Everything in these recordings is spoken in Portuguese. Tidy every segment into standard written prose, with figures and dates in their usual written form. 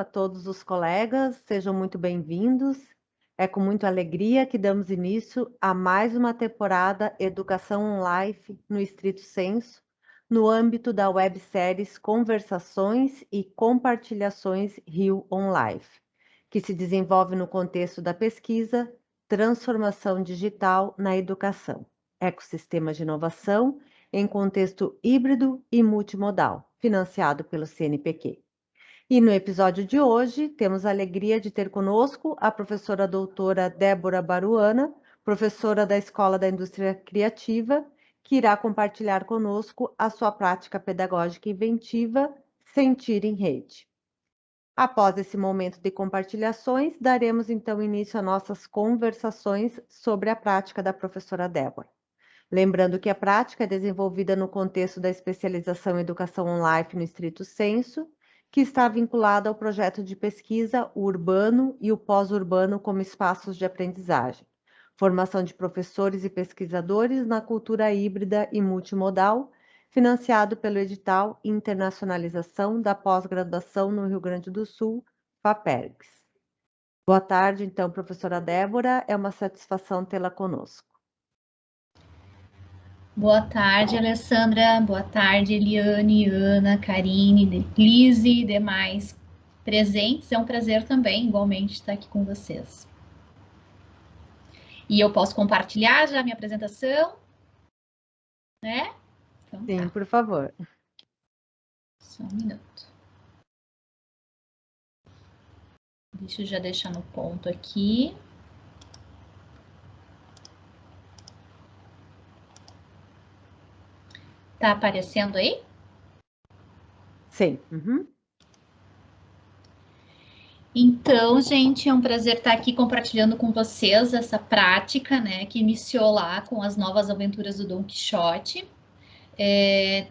todos os colegas, sejam muito bem-vindos. É com muita alegria que damos início a mais uma temporada Educação On-Life no estrito senso, no âmbito da webséries Conversações e Compartilhações Rio On-Life, que se desenvolve no contexto da pesquisa, transformação digital na educação, ecossistemas de inovação em contexto híbrido e multimodal, financiado pelo CNPq. E no episódio de hoje, temos a alegria de ter conosco a professora doutora Débora Baruana, professora da Escola da Indústria Criativa, que irá compartilhar conosco a sua prática pedagógica inventiva Sentir em Rede. Após esse momento de compartilhações, daremos então início a nossas conversações sobre a prática da professora Débora. Lembrando que a prática é desenvolvida no contexto da especialização em Educação On-Life no estrito senso, que está vinculada ao projeto de pesquisa o urbano e o pós-urbano como espaços de aprendizagem, formação de professores e pesquisadores na cultura híbrida e multimodal, financiado pelo edital Internacionalização da Pós-Graduação no Rio Grande do Sul, FAPERGS. Boa tarde, então, professora Débora, é uma satisfação tê-la conosco. Boa tarde, Alessandra. Boa tarde, Eliane, Ana, Karine, Lise e demais presentes. É um prazer também, igualmente, estar aqui com vocês. E eu posso compartilhar já a minha apresentação? Né? Então, sim, tá. por favor. Só um minuto. Deixa eu já deixar no ponto aqui. Tá aparecendo aí? Sim. Uhum. Então, gente, é um prazer estar aqui compartilhando com vocês essa prática, né, que iniciou lá com as novas aventuras do Dom Quixote.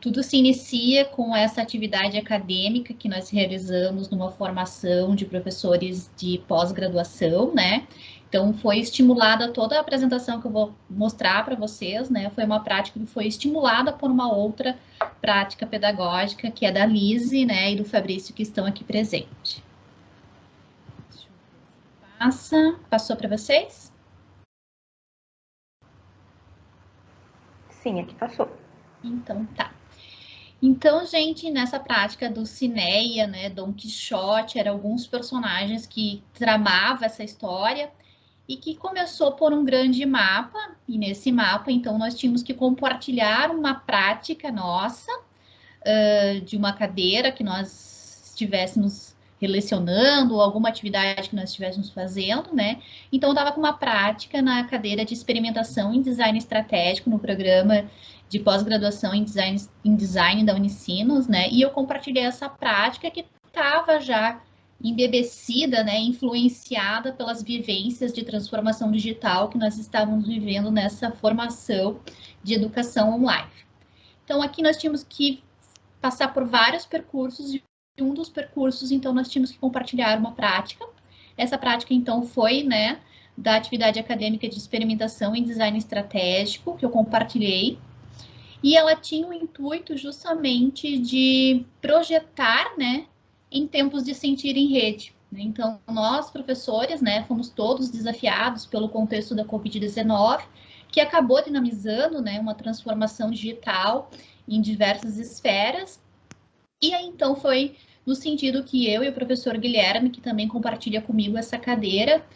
Tudo se inicia com essa atividade acadêmica que nós realizamos numa formação de professores de pós-graduação, né? Então, foi estimulada toda a apresentação que eu vou mostrar para vocês, né? Foi uma prática que foi estimulada por uma outra prática pedagógica, que é da Lise, né? E do Fabrício, que estão aqui presentes. Deixa eu ver se passou para vocês? Sim, aqui passou. Então, tá. Então, gente, nessa prática do Cineia, né, Dom Quixote, eram alguns personagens que tramavam essa história e que começou por um grande mapa, e nesse mapa, então, nós tínhamos que compartilhar uma prática nossa, de uma cadeira que nós estivéssemos relacionando, ou alguma atividade que nós estivéssemos fazendo, né? Então, eu estava com uma prática na cadeira de experimentação em design estratégico no programa de pós-graduação em design da Unicinos, né? E eu compartilhei essa prática que estava já embebecida, né, influenciada pelas vivências de transformação digital que nós estávamos vivendo nessa formação de educação online. Então, aqui nós tínhamos que passar por vários percursos, e um dos percursos, então, nós tínhamos que compartilhar uma prática. Essa prática, então, foi, né, da atividade acadêmica de experimentação em design estratégico, que eu compartilhei, e ela tinha o intuito justamente de projetar, né, em tempos de sentir em rede. Então, nós, professores, né, fomos todos desafiados pelo contexto da Covid-19, que acabou dinamizando, né, uma transformação digital em diversas esferas. E aí, então, foi no sentido que eu e o professor Guilherme, que também compartilha comigo essa cadeira,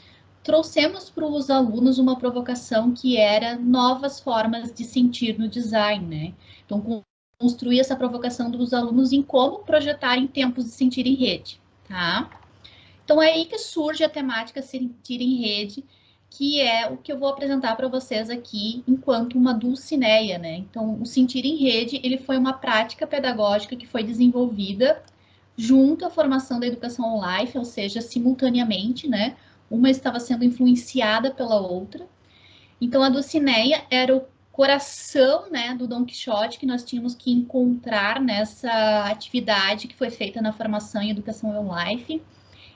trouxemos para os alunos uma provocação que era novas formas de sentir no design, né? Então, construir essa provocação dos alunos em como projetar em tempos de sentir em rede, tá? Então, é aí que surge a temática sentir em rede, que é o que eu vou apresentar para vocês aqui enquanto uma dulcineia, né? Então, o sentir em rede, ele foi uma prática pedagógica que foi desenvolvida junto à formação da educação online, ou seja, simultaneamente, né? Uma estava sendo influenciada pela outra. Então, a Dulcineia era o coração, né, do Dom Quixote que nós tínhamos que encontrar nessa atividade que foi feita na formação em educação online.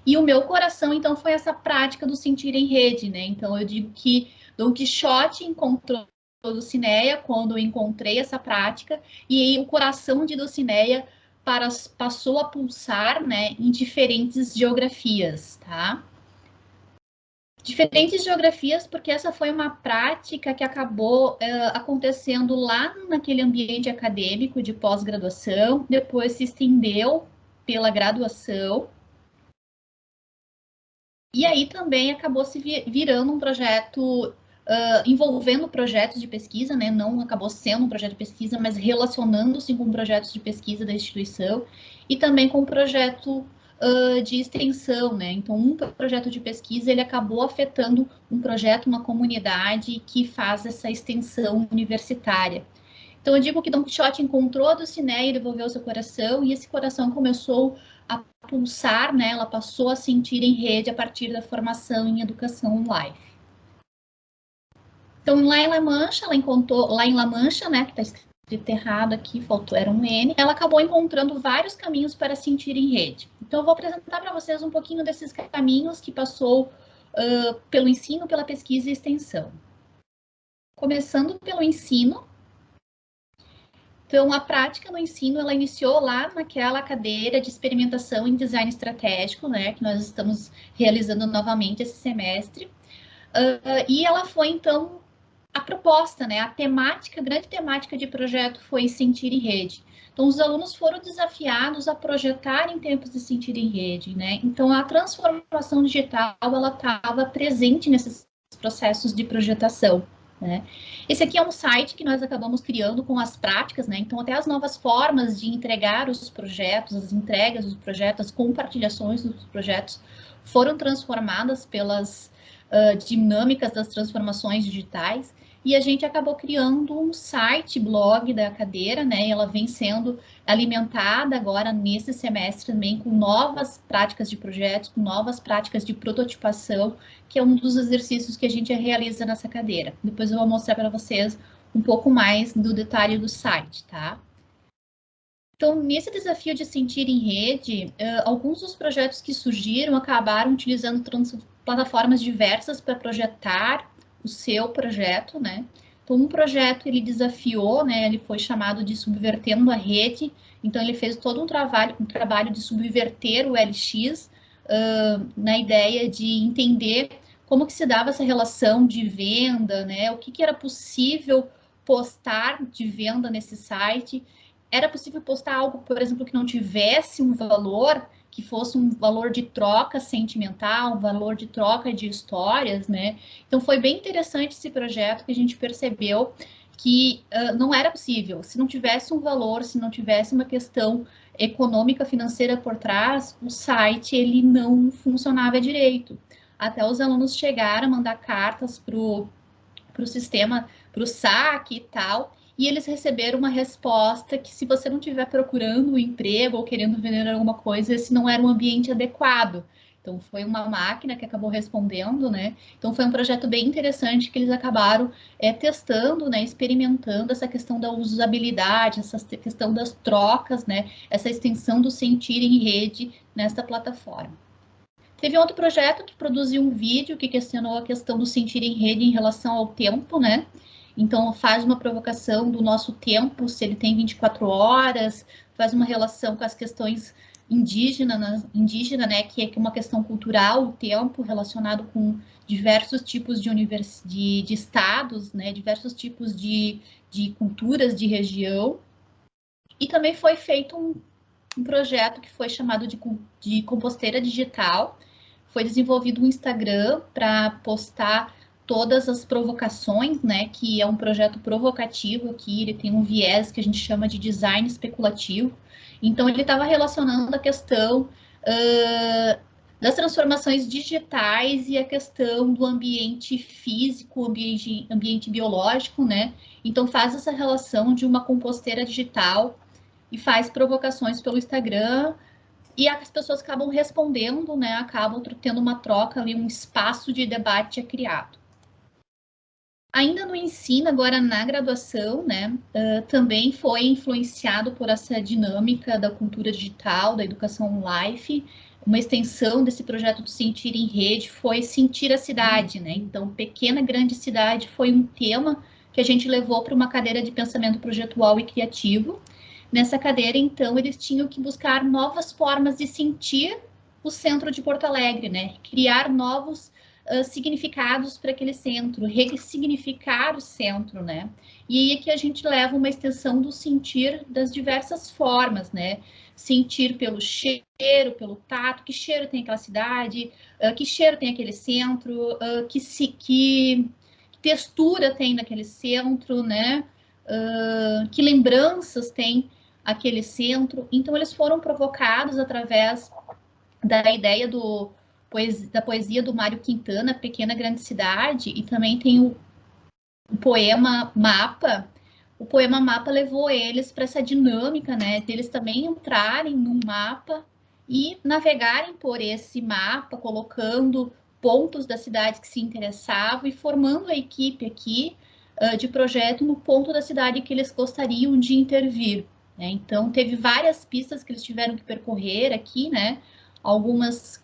E o meu coração, então, foi essa prática do sentir em rede, né? Então, eu digo que Dom Quixote encontrou Dulcineia quando eu encontrei essa prática, e o coração de Dulcineia passou a pulsar, né, em diferentes geografias, tá? Diferentes geografias, porque essa foi uma prática que acabou acontecendo lá naquele ambiente acadêmico de pós-graduação, depois se estendeu pela graduação, e aí também acabou se virando um projeto, envolvendo projetos de pesquisa, né? Não acabou sendo um projeto de pesquisa, mas relacionando-se com projetos de pesquisa da instituição, e também com o projeto de extensão, né? Então, um projeto de pesquisa, ele acabou afetando um projeto, uma comunidade que faz essa extensão universitária. Então, eu digo que Don Quixote encontrou a Dulcinea e devolveu seu coração, e esse coração começou a pulsar, né? Ela passou a sentir em rede a partir da formação em educação online. Então, lá em La Mancha, ela encontrou, lá em La Mancha, né, que está escrito errado aqui, faltou, era um N, ela acabou encontrando vários caminhos para sentir em rede. Então, eu vou apresentar para vocês um pouquinho desses caminhos que passou pelo ensino, pela pesquisa e extensão. Começando pelo ensino. Então, a prática no ensino, ela iniciou lá naquela cadeira de experimentação em design estratégico, né, que nós estamos realizando novamente esse semestre. E ela foi, então, a proposta, né, a temática, a grande temática de projeto foi sentir em rede. Então, os alunos foram desafiados a projetar em tempos de sentir em rede, né? Então, a transformação digital, ela estava presente nesses processos de projetação, né? Esse aqui é um site que nós acabamos criando com as práticas, né? Então, até as novas formas de entregar os projetos, as entregas dos projetos, as compartilhações dos projetos foram transformadas pelas dinâmicas das transformações digitais, e a gente acabou criando um site, blog da cadeira, né? Ela vem sendo alimentada agora nesse semestre também com novas práticas de projetos, com novas práticas de prototipação, que é um dos exercícios que a gente realiza nessa cadeira. Depois eu vou mostrar para vocês um pouco mais do detalhe do site, tá? Então, nesse desafio de sentir em rede, alguns dos projetos que surgiram acabaram utilizando plataformas diversas para projetar o seu projeto, né? Então, um projeto ele desafiou, né? Ele foi chamado de Subvertendo a Rede. Então, ele fez todo um trabalho de subverter o LX, na ideia de entender como que se dava essa relação de venda, né? O que era possível postar de venda nesse site. Era possível postar algo, por exemplo, que não tivesse um valor, que fosse um valor de troca sentimental, um valor de troca de histórias, né? Então, foi bem interessante esse projeto que a gente percebeu que não era possível. Se não tivesse um valor, se não tivesse uma questão econômica, financeira por trás, o site ele não funcionava direito. Até os alunos chegaram a mandar cartas para o sistema, para o saque e tal, e eles receberam uma resposta que se você não estiver procurando um emprego ou querendo vender alguma coisa, esse não era um ambiente adequado. Então, foi uma máquina que acabou respondendo, né? Então, foi um projeto bem interessante que eles acabaram testando, né? Experimentando essa questão da usabilidade, essa questão das trocas, né? Essa extensão do sentir em rede nesta plataforma. Teve outro projeto que produziu um vídeo que questionou a questão do sentir em rede em relação ao tempo, né? Então, faz uma provocação do nosso tempo, se ele tem 24 horas, faz uma relação com as questões indígena, né, que é uma questão cultural, o tempo relacionado com diversos tipos de estados, né, diversos tipos de culturas de região. E também foi feito um projeto que foi chamado de composteira digital. Foi desenvolvido um Instagram para postar todas as provocações, né, que é um projeto provocativo aqui, ele tem um viés que a gente chama de design especulativo. Então, ele estava relacionando a questão das transformações digitais e a questão do ambiente físico, ambiente biológico, né? Então, faz essa relação de uma composteira digital e faz provocações pelo Instagram, e as pessoas acabam respondendo, né? Acabam tendo uma troca ali, um espaço de debate é criado. Ainda no ensino, agora na graduação, né? Também foi influenciado por essa dinâmica da cultura digital, da educação online. Uma extensão desse projeto do Sentir em Rede foi Sentir a Cidade, né? Então, Pequena Grande Cidade foi um tema que a gente levou para uma cadeira de pensamento projetual e criativo. Nessa cadeira, então, eles tinham que buscar novas formas de sentir o centro de Porto Alegre, né? Criar novos significados para aquele centro, ressignificar o centro, né? E aí é que a gente leva uma extensão do sentir das diversas formas, né? Sentir pelo cheiro, pelo tato, que cheiro tem aquela cidade, que cheiro tem aquele centro, que textura tem naquele centro, né? Que lembranças tem aquele centro. Então, eles foram provocados através da ideia da poesia do Mário Quintana, Pequena Grande Cidade, e também tem o poema Mapa. O poema Mapa levou eles para essa dinâmica, né, deles também entrarem num mapa e navegarem por esse mapa, colocando pontos da cidade que se interessavam e formando a equipe aqui de projeto no ponto da cidade que eles gostariam de intervir. Né? Então, teve várias pistas que eles tiveram que percorrer aqui, né? Algumas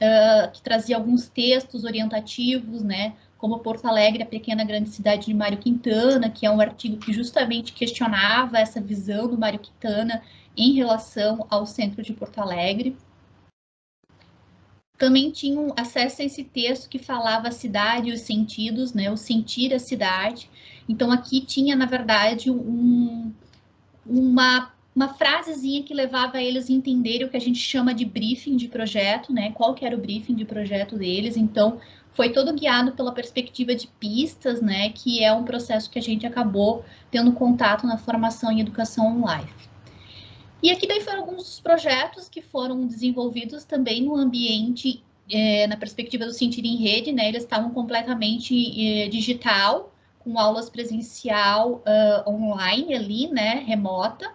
que traziam alguns textos orientativos, né? Como Porto Alegre, a pequena grande cidade de Mário Quintana, que é um artigo que justamente questionava essa visão do Mário Quintana em relação ao centro de Porto Alegre. Também tinham acesso a esse texto que falava a cidade e os sentidos, né? O sentir a cidade. Então, aqui tinha, na verdade, uma frasezinha que levava eles a entenderem o que a gente chama de briefing de projeto, né? Qual que era o briefing de projeto deles. Então, foi todo guiado pela perspectiva de pistas, né? Que é um processo que a gente acabou tendo contato na formação em educação online. E aqui daí foram alguns dos projetos que foram desenvolvidos também no ambiente, na perspectiva do Sentir em Rede, né? Eles estavam completamente digital, com aulas presencial online ali, né? Remota.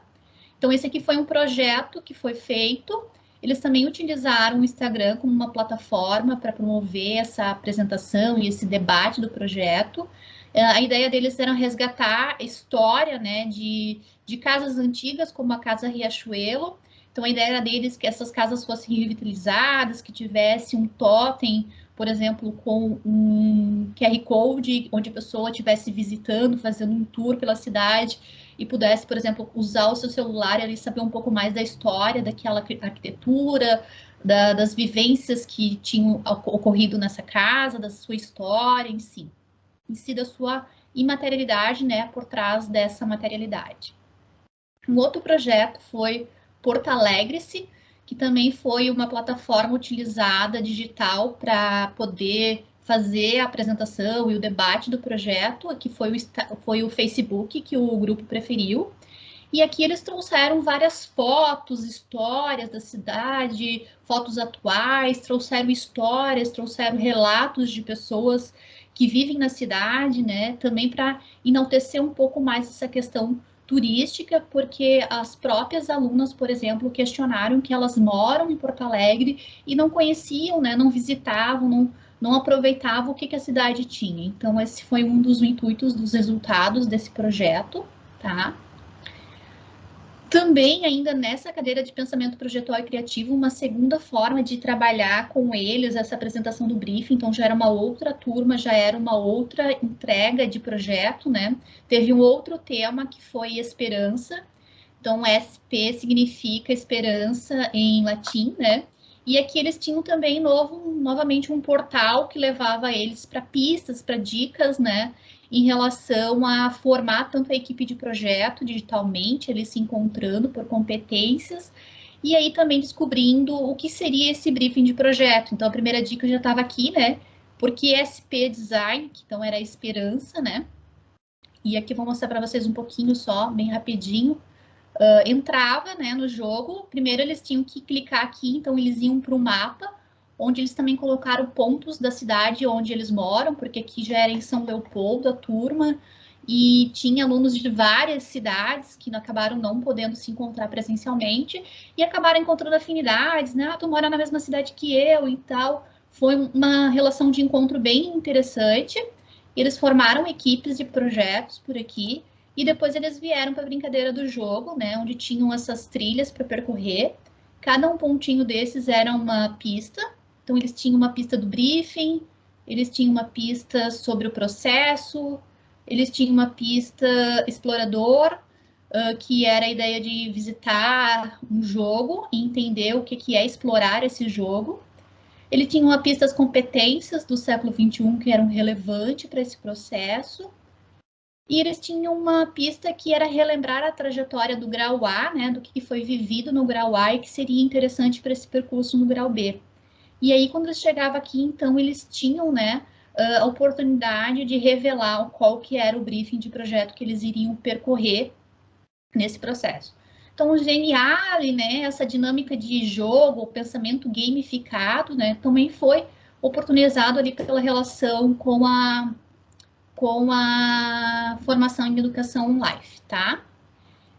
Então, esse aqui foi um projeto que foi feito. Eles também utilizaram o Instagram como uma plataforma para promover essa apresentação e esse debate do projeto. A ideia deles era resgatar a história, né, de casas antigas, como a Casa Riachuelo. Então, a ideia deles é que essas casas fossem revitalizadas, que tivesse um totem, por exemplo, com um QR Code, onde a pessoa estivesse visitando, fazendo um tour pela cidade, e pudesse, por exemplo, usar o seu celular e ali saber um pouco mais da história daquela arquitetura, das vivências que tinham ocorrido nessa casa, da sua história em si da sua imaterialidade, né, por trás dessa materialidade. Um outro projeto foi Porto Alegre-se, que também foi uma plataforma utilizada digital para poder fazer a apresentação e o debate do projeto, que foi o Facebook que o grupo preferiu. E aqui eles trouxeram várias fotos, histórias da cidade, fotos atuais, trouxeram histórias, trouxeram relatos de pessoas que vivem na cidade, né? Também para enaltecer um pouco mais essa questão turística, porque as próprias alunas, por exemplo, questionaram que elas moram em Porto Alegre e não conheciam, né? Não visitavam, não aproveitavam o que a cidade tinha. Então, esse foi um dos intuitos dos resultados desse projeto, tá? Também, ainda nessa cadeira de pensamento projetual e criativo, uma segunda forma de trabalhar com eles, essa apresentação do briefing, então já era uma outra turma, já era uma outra entrega de projeto, né? Teve um outro tema que foi esperança, então SP significa esperança em latim, né? E aqui eles tinham também novamente um portal que levava eles para pistas, para dicas, né? Em relação a formar tanto a equipe de projeto digitalmente, eles se encontrando por competências, e aí também descobrindo o que seria esse briefing de projeto. Então, a primeira dica já estava aqui, né? Porque SP Design, que então era a esperança, né? E aqui vou mostrar para vocês um pouquinho só, bem rapidinho. Entrava, né, no jogo, primeiro eles tinham que clicar aqui, então eles iam para o mapa, onde eles também colocaram pontos da cidade onde eles moram, porque aqui já era em São Leopoldo a turma, e tinha alunos de várias cidades que acabaram não podendo se encontrar presencialmente, e acabaram encontrando afinidades, né, tu mora na mesma cidade que eu e tal. Foi uma relação de encontro bem interessante. Eles formaram equipes de projetos por aqui, e depois eles vieram para a brincadeira do jogo, né, onde tinham essas trilhas para percorrer. Cada um pontinho desses era uma pista. Então, eles tinham uma pista do briefing, eles tinham uma pista sobre o processo, eles tinham uma pista explorador, que era a ideia de visitar um jogo e entender o que é explorar esse jogo. Ele tinha uma pista das competências do século XXI que eram relevantes para esse processo. E eles tinham uma pista que era relembrar a trajetória do grau A, né, do que foi vivido no grau A e que seria interessante para esse percurso no grau B. E aí, quando eles chegavam aqui, então, eles tinham, né, a oportunidade de revelar qual que era o briefing de projeto que eles iriam percorrer nesse processo. Então, o Geniale, né, essa dinâmica de jogo, pensamento gamificado, né, também foi oportunizado ali pela relação com a formação em educação life, tá?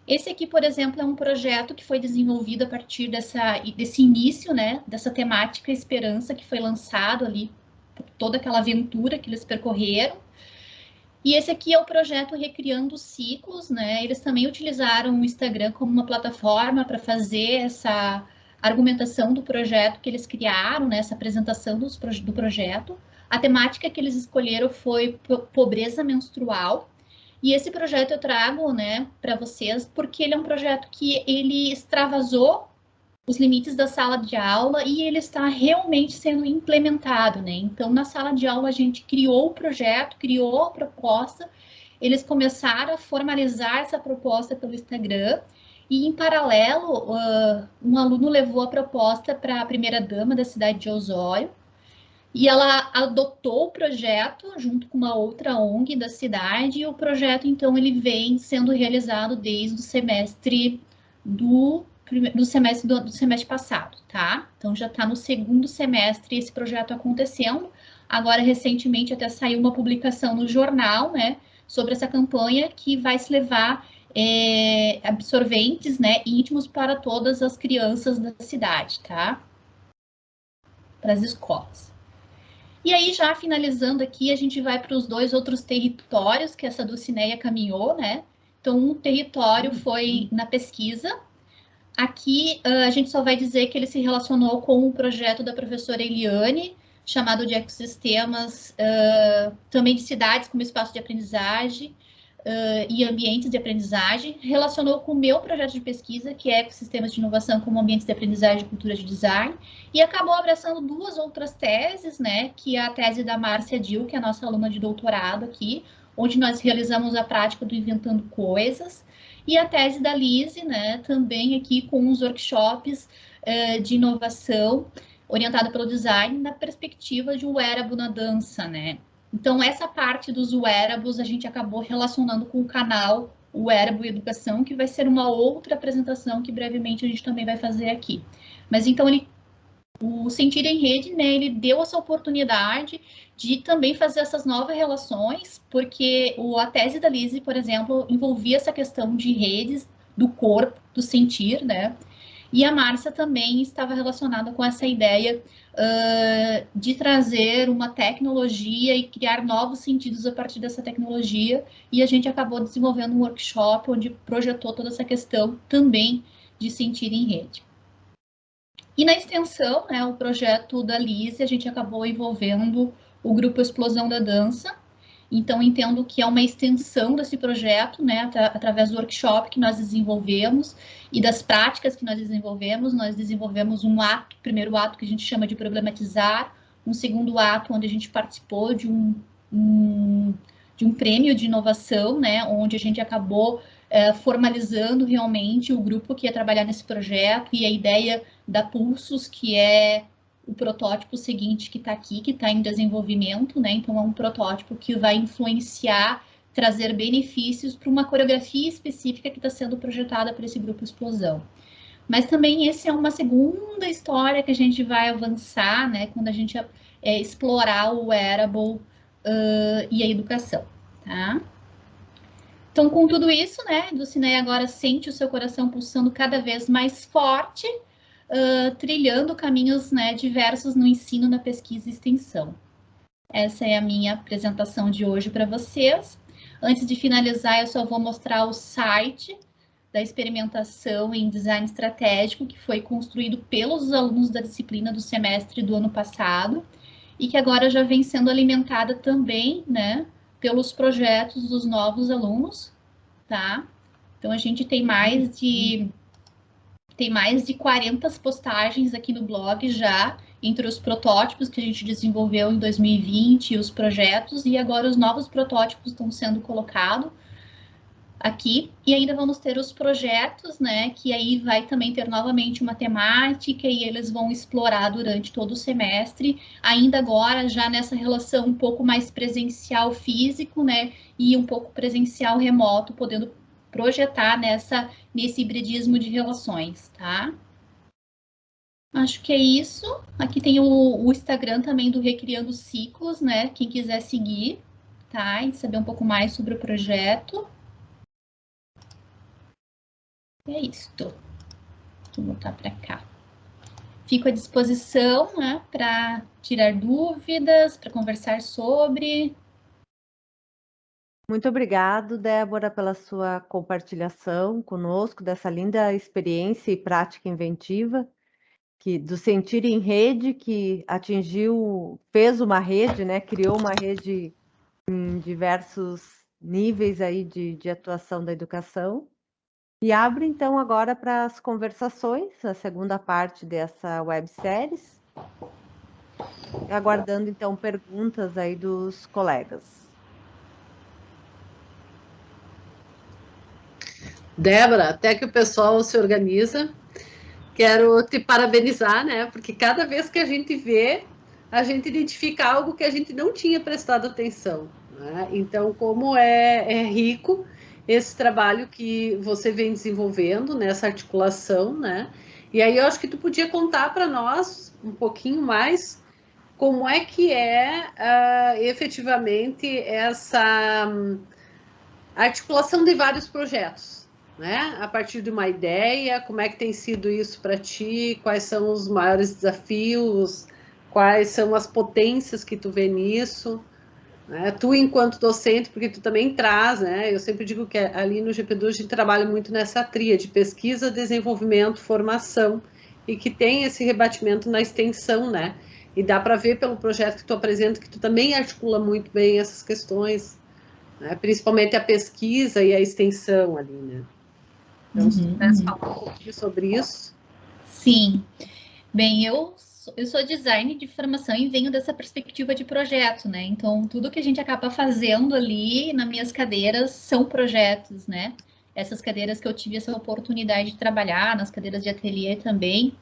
Esse aqui, por exemplo, é um projeto que foi desenvolvido a partir desse início, né, dessa temática esperança que foi lançado ali, toda aquela aventura que eles percorreram. E esse aqui é o projeto Recriando Ciclos, né? Eles também utilizaram o Instagram como uma plataforma para fazer essa argumentação do projeto que eles criaram, né? Essa apresentação do projeto. A temática que eles escolheram foi pobreza menstrual. E esse projeto eu trago, né, para vocês, porque ele é um projeto que ele extravasou os limites da sala de aula e ele está realmente sendo implementado, né? Então, na sala de aula, a gente criou o projeto, criou a proposta, eles começaram a formalizar essa proposta pelo Instagram e, em paralelo, um aluno levou a proposta para a primeira-dama da cidade de Osório e ela adotou o projeto junto com uma outra ONG da cidade e o projeto, então, ele vem sendo realizado desde o semestre do semestre passado, tá? Então já está no segundo semestre esse projeto acontecendo. Agora, recentemente, até saiu uma publicação no jornal, né, sobre essa campanha que vai se levar absorventes, né, íntimos para todas as crianças da cidade, tá? Para as escolas. E aí, já finalizando aqui, a gente vai para os dois outros territórios que essa Dulcineia caminhou, né? Então, um território foi na pesquisa. Aqui, a gente só vai dizer que ele se relacionou com um projeto da professora Eliane, chamado de ecossistemas, também de cidades como espaço de aprendizagem e ambientes de aprendizagem. Relacionou com o meu projeto de pesquisa, que é ecossistemas de inovação como ambientes de aprendizagem e cultura de design, e acabou abraçando duas outras teses, né, que é a tese da Márcia Dil, que é a nossa aluna de doutorado aqui, onde nós realizamos a prática do Inventando Coisas, e a tese da Lise, né, também aqui com os workshops de inovação orientada pelo design na perspectiva de um wearable na dança, né. Então, essa parte dos wearables a gente acabou relacionando com o canal Wearable Educação, que vai ser uma outra apresentação que brevemente a gente também vai fazer aqui. Mas então, o Sentir em Rede, né, ele deu essa oportunidade de também fazer essas novas relações, porque a tese da Lise, por exemplo, envolvia essa questão de redes do corpo, do sentir, né? E a Márcia também estava relacionada com essa ideia de trazer uma tecnologia e criar novos sentidos a partir dessa tecnologia. E a gente acabou desenvolvendo um workshop onde projetou toda essa questão também de sentir em rede. E na extensão, né, o projeto da Lise, a gente acabou envolvendo o grupo Explosão da Dança. Então, entendo que é uma extensão desse projeto, né, através do workshop que nós desenvolvemos e das práticas que nós desenvolvemos um ato, primeiro ato que a gente chama de problematizar, um segundo ato onde a gente participou de um prêmio de inovação, né, onde a gente acabou formalizando realmente o grupo que ia trabalhar nesse projeto e a ideia da Pulsos, que é o protótipo seguinte que está aqui, que está em desenvolvimento, né? Então, é um protótipo que vai influenciar, trazer benefícios para uma coreografia específica que está sendo projetada para esse grupo Explosão. Mas também esse é uma segunda história que a gente vai avançar, né? Quando a gente explorar o wearable e a educação, tá? Então, com tudo isso, né, Dulcineia agora sente o seu coração pulsando cada vez mais forte, trilhando caminhos, né, diversos no ensino, na pesquisa e extensão. Essa é a minha apresentação de hoje para vocês. Antes de finalizar, eu só vou mostrar o site da experimentação em design estratégico, que foi construído pelos alunos da disciplina do semestre do ano passado, e que agora já vem sendo alimentada também, né, pelos projetos dos novos alunos, tá? Então, a gente tem mais de 40 postagens aqui no blog já, entre os protótipos que a gente desenvolveu em 2020 e os projetos, e agora os novos protótipos estão sendo colocados aqui, e ainda vamos ter os projetos, né, que aí vai também ter novamente uma temática, e eles vão explorar durante todo o semestre, ainda agora já nessa relação um pouco mais presencial físico, né, e um pouco presencial remoto, podendo projetar nesse hibridismo de relações, tá? Acho que é isso. Aqui tem o Instagram também do Recriando Ciclos, né, quem quiser seguir, tá, e saber um pouco mais sobre o projeto. É isto. Vou voltar para cá. Fico à disposição, né, para tirar dúvidas, para conversar sobre. Muito obrigado, Débora, pela sua compartilhação conosco dessa linda experiência e prática inventiva do Sentir em Rede, que fez uma rede, né, criou uma rede em diversos níveis aí de atuação da educação. E abro, então, agora para as conversações, a segunda parte dessa websérie, aguardando, então, perguntas aí dos colegas. Débora, até que o pessoal se organiza, quero te parabenizar, né? Porque cada vez que a gente vê, a gente identifica algo que a gente não tinha prestado atenção, né? Então, como é rico esse trabalho que você vem desenvolvendo nessa articulação, né? E aí eu acho que tu podia contar para nós um pouquinho mais como é que efetivamente essa articulação de vários projetos, né? A partir de uma ideia, como é que tem sido isso para ti? Quais são os maiores desafios? Quais são as potências que tu vê nisso? Né? Tu, enquanto docente, porque tu também traz, né? Eu sempre digo que ali no GP2 a gente trabalha muito nessa tríade, pesquisa, desenvolvimento, formação, e que tem esse rebatimento na extensão, né? E dá para ver pelo projeto que tu apresenta que tu também articula muito bem essas questões, né? Principalmente a pesquisa e a extensão ali, né? Então, se pudesse falar um pouquinho sobre isso. Sim. Bem, eu sou designer de formação e venho dessa perspectiva de projeto, né? Então, tudo que a gente acaba fazendo ali nas minhas cadeiras são projetos, né? Essas cadeiras que eu tive essa oportunidade de trabalhar, nas cadeiras de ateliê também.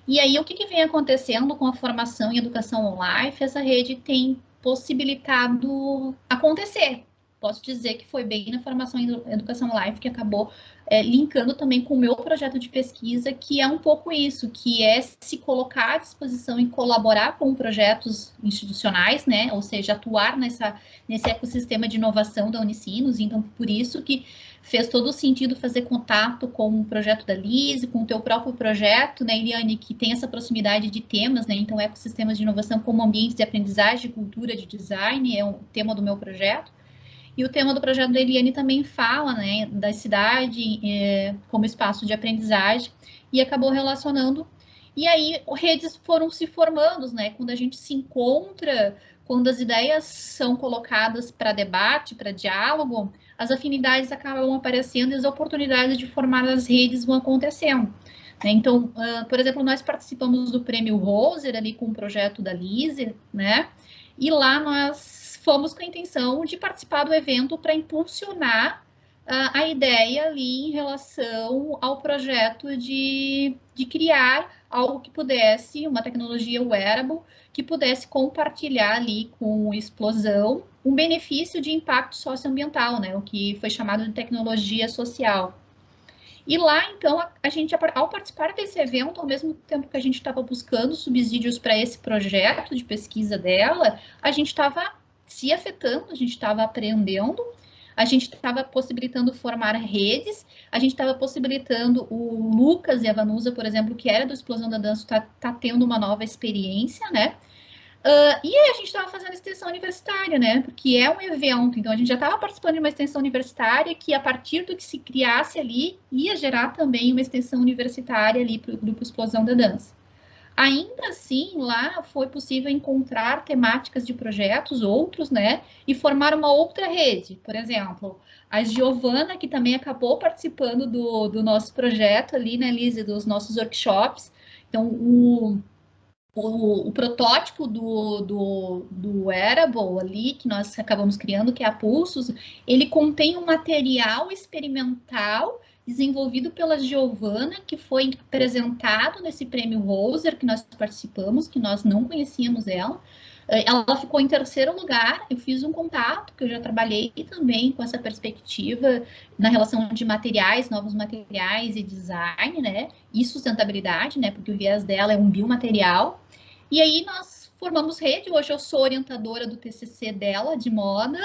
E aí, o que vem acontecendo com a formação em educação online? Essa rede tem possibilitado acontecer. Posso dizer que foi bem na formação em educação online que acabou linkando também com o meu projeto de pesquisa, que é um pouco isso, que é se colocar à disposição e colaborar com projetos institucionais, né? Ou seja, atuar nesse ecossistema de inovação da Unicinos. Então, por isso que fez todo o sentido fazer contato com o projeto da Lise, com o teu próprio projeto, né, Eliane, que tem essa proximidade de temas, né? Então, ecossistemas de inovação como ambientes de aprendizagem, cultura, de design, é um tema do meu projeto. E o tema do projeto da Eliane também fala, né, da cidade como espaço de aprendizagem, e acabou relacionando. E aí, redes foram se formando, né? Quando a gente se encontra, quando as ideias são colocadas para debate, para diálogo, as afinidades acabam aparecendo e as oportunidades de formar as redes vão acontecendo. Né? Então, por exemplo, nós participamos do Prêmio Roser ali com o projeto da Lise, né? E lá nós fomos com a intenção de participar do evento para impulsionar a ideia ali em relação ao projeto de criar algo que pudesse, uma tecnologia wearable, que pudesse compartilhar ali com Explosão um benefício de impacto socioambiental, né? O que foi chamado de tecnologia social. E lá, então, a gente, ao participar desse evento, ao mesmo tempo que a gente estava buscando subsídios para esse projeto de pesquisa dela, a gente estava se afetando, a gente estava aprendendo, a gente estava possibilitando formar redes, a gente estava possibilitando o Lucas e a Vanusa, por exemplo, que era do Explosão da Dança, tá tendo uma nova experiência, né? E aí a gente estava fazendo extensão universitária, né? Porque é um evento, então a gente já estava participando de uma extensão universitária que, a partir do que se criasse ali, ia gerar também uma extensão universitária ali para o Grupo Explosão da Dança. Ainda assim, lá foi possível encontrar temáticas de projetos, outros, né, e formar uma outra rede. Por exemplo, a Giovana, que também acabou participando do nosso projeto ali, né, Lise, dos nossos workshops. Então, o protótipo do Wearable ali, que nós acabamos criando, que é a Pulsos, ele contém um material experimental desenvolvido pela Giovana, que foi apresentado nesse prêmio Roser, que nós participamos, que nós não conhecíamos ela. Ela ficou em terceiro lugar, eu fiz um contato, que eu já trabalhei também com essa perspectiva na relação de materiais, novos materiais e design, né, e sustentabilidade, né, porque o viés dela é um biomaterial. E aí nós formamos rede, hoje eu sou orientadora do TCC dela, de moda.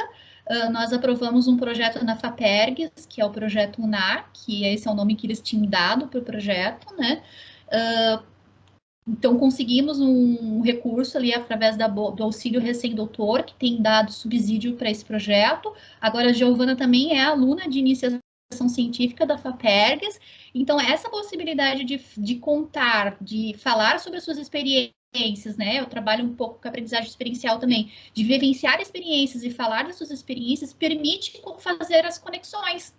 Nós aprovamos um projeto na FAPERGS, que é o projeto UNAR, que esse é o nome que eles tinham dado para o projeto, né? Então, conseguimos um recurso ali através do auxílio recém-doutor, que tem dado subsídio para esse projeto. Agora, a Giovana também é aluna de iniciação científica da FAPERGS. Então, essa possibilidade de contar, de falar sobre as suas experiências, né? Eu trabalho um pouco com aprendizagem experiencial também, de vivenciar experiências e falar das suas experiências, permite fazer as conexões.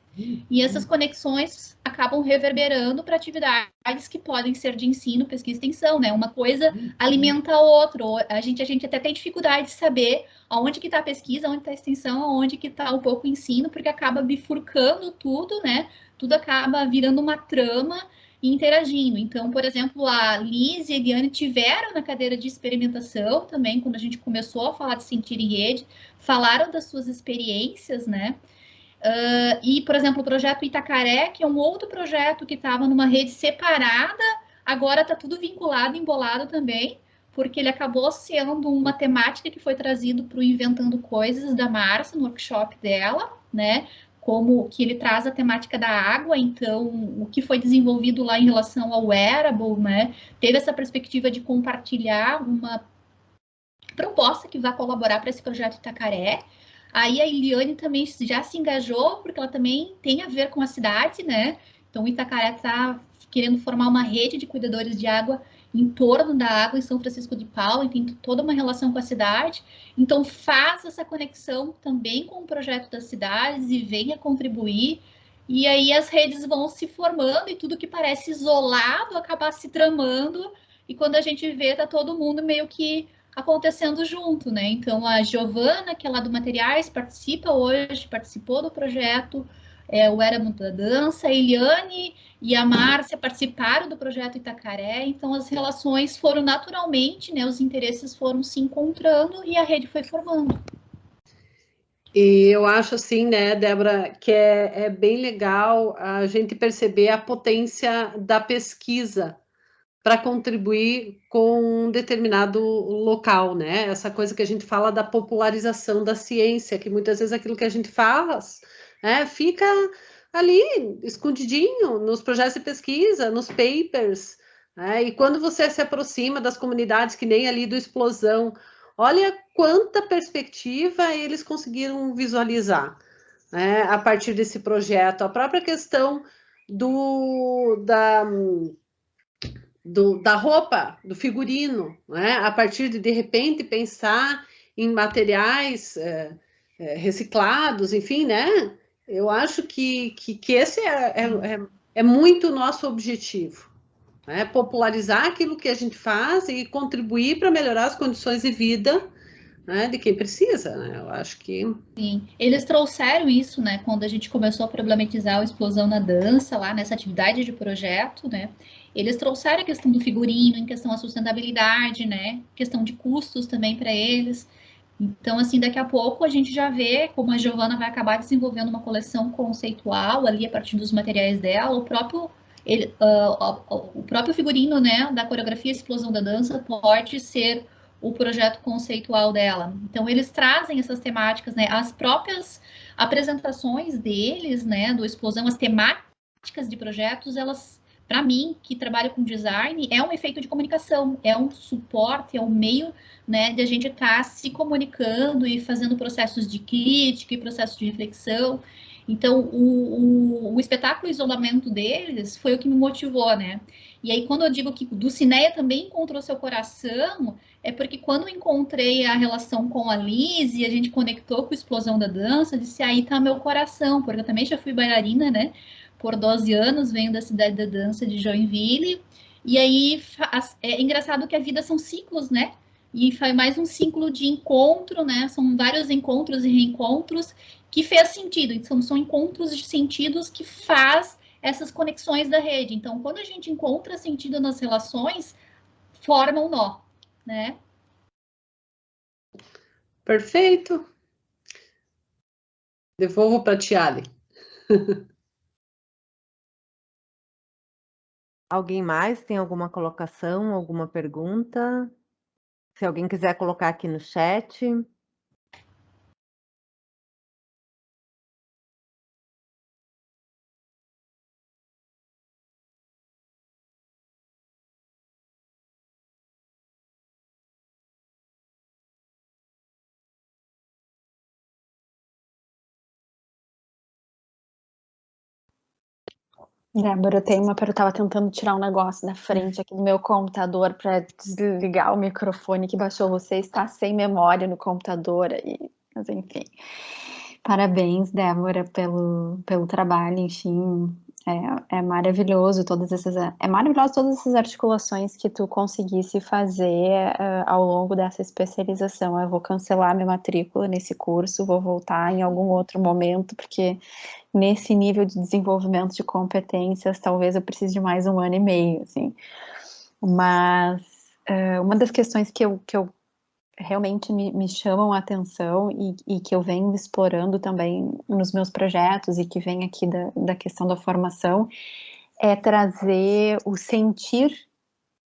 E essas conexões acabam reverberando para atividades que podem ser de ensino, pesquisa e extensão, né? Uma coisa alimenta a outra. A gente até tem dificuldade de saber aonde que está a pesquisa, onde está a extensão, aonde que está um pouco o ensino, porque acaba bifurcando tudo, né? Tudo acaba virando uma trama e interagindo. Então, por exemplo, a Liz e a Eliane tiveram na cadeira de experimentação também, quando a gente começou a falar de sentir em rede, falaram das suas experiências, né? E, por exemplo, o projeto Itacaré, que é um outro projeto que estava numa rede separada, agora está tudo vinculado, embolado também, porque ele acabou sendo uma temática que foi trazido para o Inventando Coisas da Márcia, no workshop dela, né? Como que ele traz a temática da água, então o que foi desenvolvido lá em relação ao wearable, né? Teve essa perspectiva de compartilhar uma proposta que vai colaborar para esse projeto Itacaré. Aí a Eliane também já se engajou, porque ela também tem a ver com a cidade, né? Então, o Itacaré está querendo formar uma rede de cuidadores de água em torno da água em São Francisco de Paula, e tem toda uma relação com a cidade. Então, faz essa conexão também com o projeto das cidades e venha contribuir. E aí as redes vão se formando e tudo que parece isolado acaba se tramando. E quando a gente vê, tá todo mundo meio que acontecendo junto, né? Então, a Giovana, que é lá do Materiais, participa hoje, participou do projeto, o Era da Dança, a Eliane e a Márcia participaram do projeto Itacaré, então as relações foram naturalmente, né? Os interesses foram se encontrando e a rede foi formando. E eu acho assim, né, Débora, que é bem legal a gente perceber a potência da pesquisa para contribuir com um determinado local, né? Essa coisa que a gente fala da popularização da ciência, que muitas vezes aquilo que a gente faz, né, fica ali escondidinho nos projetos de pesquisa, nos papers, né? E quando você se aproxima das comunidades, que nem ali do Explosão, olha quanta perspectiva eles conseguiram visualizar, né, a partir desse projeto. A própria questão da roupa, do figurino, né? A partir de repente pensar em materiais reciclados, enfim, né? Eu acho que esse é muito nosso objetivo, né? Popularizar aquilo que a gente faz e contribuir para melhorar as condições de vida, né, de quem precisa, né? Eu acho que... Sim, eles trouxeram isso, né, quando a gente começou a problematizar a explosão na dança, lá nessa atividade de projeto, né, eles trouxeram a questão do figurino, em questão da sustentabilidade, né, questão de custos também para eles. Então, assim, daqui a pouco a gente já vê como a Giovana vai acabar desenvolvendo uma coleção conceitual ali a partir dos materiais dela, o próprio figurino, né, da coreografia Explosão da Dança pode ser o projeto conceitual dela. Então, eles trazem essas temáticas, né? As próprias apresentações deles, né, do Explosão, as temáticas de projetos, elas, para mim, que trabalho com design, é um efeito de comunicação, é um suporte, é um meio, né, de a gente estar se comunicando e fazendo processos de crítica e processos de reflexão. Então, o espetáculo Isolamento deles foi o que me motivou, né? E aí, quando eu digo que do Cineia também encontrou seu coração, é porque quando eu encontrei a relação com a Liz e a gente conectou com a Explosão da Dança, eu disse, aí tá meu coração, porque eu também já fui bailarina, né? Por 12 anos, venho da Cidade da Dança de Joinville. E aí, é engraçado que a vida são ciclos, né? E foi mais um ciclo de encontro, né? São vários encontros e reencontros que fez sentido. Então, são encontros de sentidos que faz essas conexões da rede. Então, quando a gente encontra sentido nas relações, forma um nó, né? Perfeito. Devolvo para a Tiale. Alguém mais tem alguma colocação, alguma pergunta? Se alguém quiser colocar aqui no chat. Débora, eu tenho eu estava tentando tirar um negócio da frente aqui do meu computador para desligar o microfone que baixou. Você está sem memória no computador aí, mas enfim. Parabéns, Débora, pelo trabalho, enfim. É maravilhoso todas essas articulações que tu conseguisse fazer ao longo dessa especialização. Eu vou cancelar minha matrícula nesse curso, vou voltar em algum outro momento, porque nesse nível de desenvolvimento de competências, talvez eu precise de mais 1 ano e meio, assim. Mas uma das questões que eu realmente me chamam a atenção e que eu venho explorando também nos meus projetos e que vem aqui da questão da formação é trazer o sentir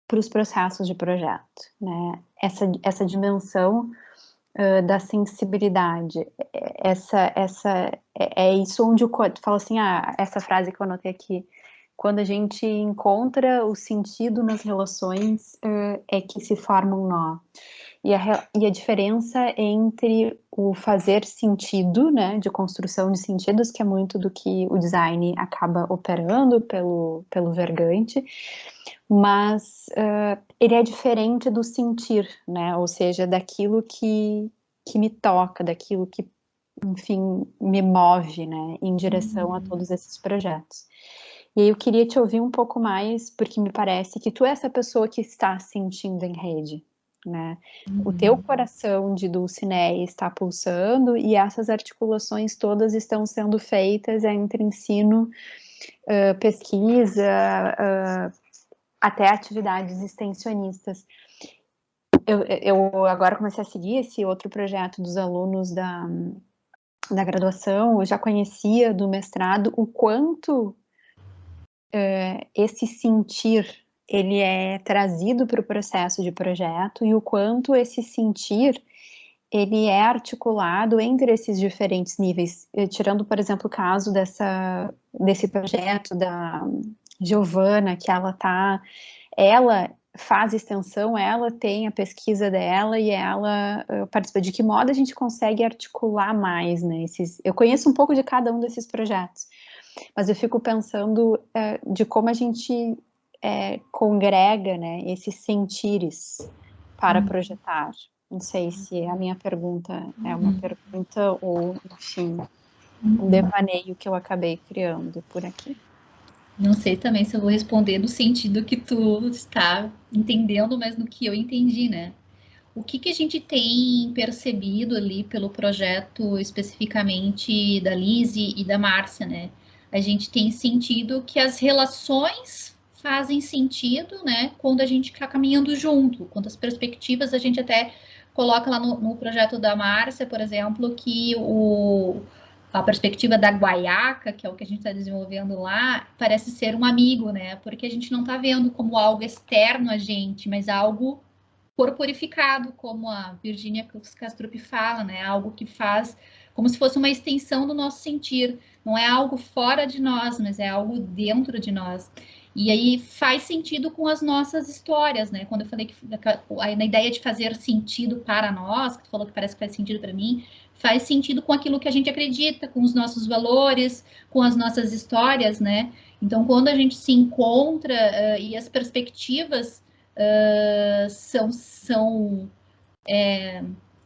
para os processos de projeto, né? Essa dimensão da sensibilidade, é isso onde o código fala assim, essa frase que eu anotei aqui, quando a gente encontra o sentido nas relações, é que se forma um nó. E a diferença entre o fazer sentido, né, de construção de sentidos, que é muito do que o design acaba operando pelo Vergante, mas ele é diferente do sentir, né, ou seja, daquilo que me toca, daquilo que, enfim, me move, né, em direção a todos esses projetos. E aí eu queria te ouvir um pouco mais, porque me parece que tu é essa pessoa que está sentindo em rede, né? O teu coração de Dulcinea está pulsando e essas articulações todas estão sendo feitas entre ensino, pesquisa, até atividades extensionistas. Eu agora comecei a seguir esse outro projeto dos alunos da graduação, eu já conhecia do mestrado o quanto esse sentir ele é trazido para o processo de projeto e o quanto esse sentir ele é articulado entre esses diferentes níveis, tirando, por exemplo, o caso desse projeto da Giovana, que ela faz extensão, ela tem a pesquisa dela e ela participa. De que modo a gente consegue articular mais, né? Eu conheço um pouco de cada um desses projetos, mas eu fico pensando de como a gente congrega, né, esses sentires para projetar. Não sei se a minha pergunta é uma pergunta ou, enfim, um devaneio que eu acabei criando por aqui. Não sei também se eu vou responder no sentido que tu está entendendo, mas no que eu entendi, né? O que a gente tem percebido ali pelo projeto especificamente da Lise e da Márcia, né? A gente tem sentido que as relações fazem sentido, né? Quando a gente está caminhando junto, quando as perspectivas a gente até coloca lá no projeto da Márcia, por exemplo, que a perspectiva da guaiaca, que é o que a gente está desenvolvendo lá, parece ser um amigo, né? Porque a gente não está vendo como algo externo a gente, mas algo corporificado, como a Virginia Castrup fala, né? Algo que faz como se fosse uma extensão do nosso sentir. Não é algo fora de nós, mas é algo dentro de nós. E aí faz sentido com as nossas histórias, né? Quando eu falei que na ideia de fazer sentido para nós, que tu falou que parece que faz sentido para mim, faz sentido com aquilo que a gente acredita, com os nossos valores, com as nossas histórias, né? Então, quando a gente se encontra e as perspectivas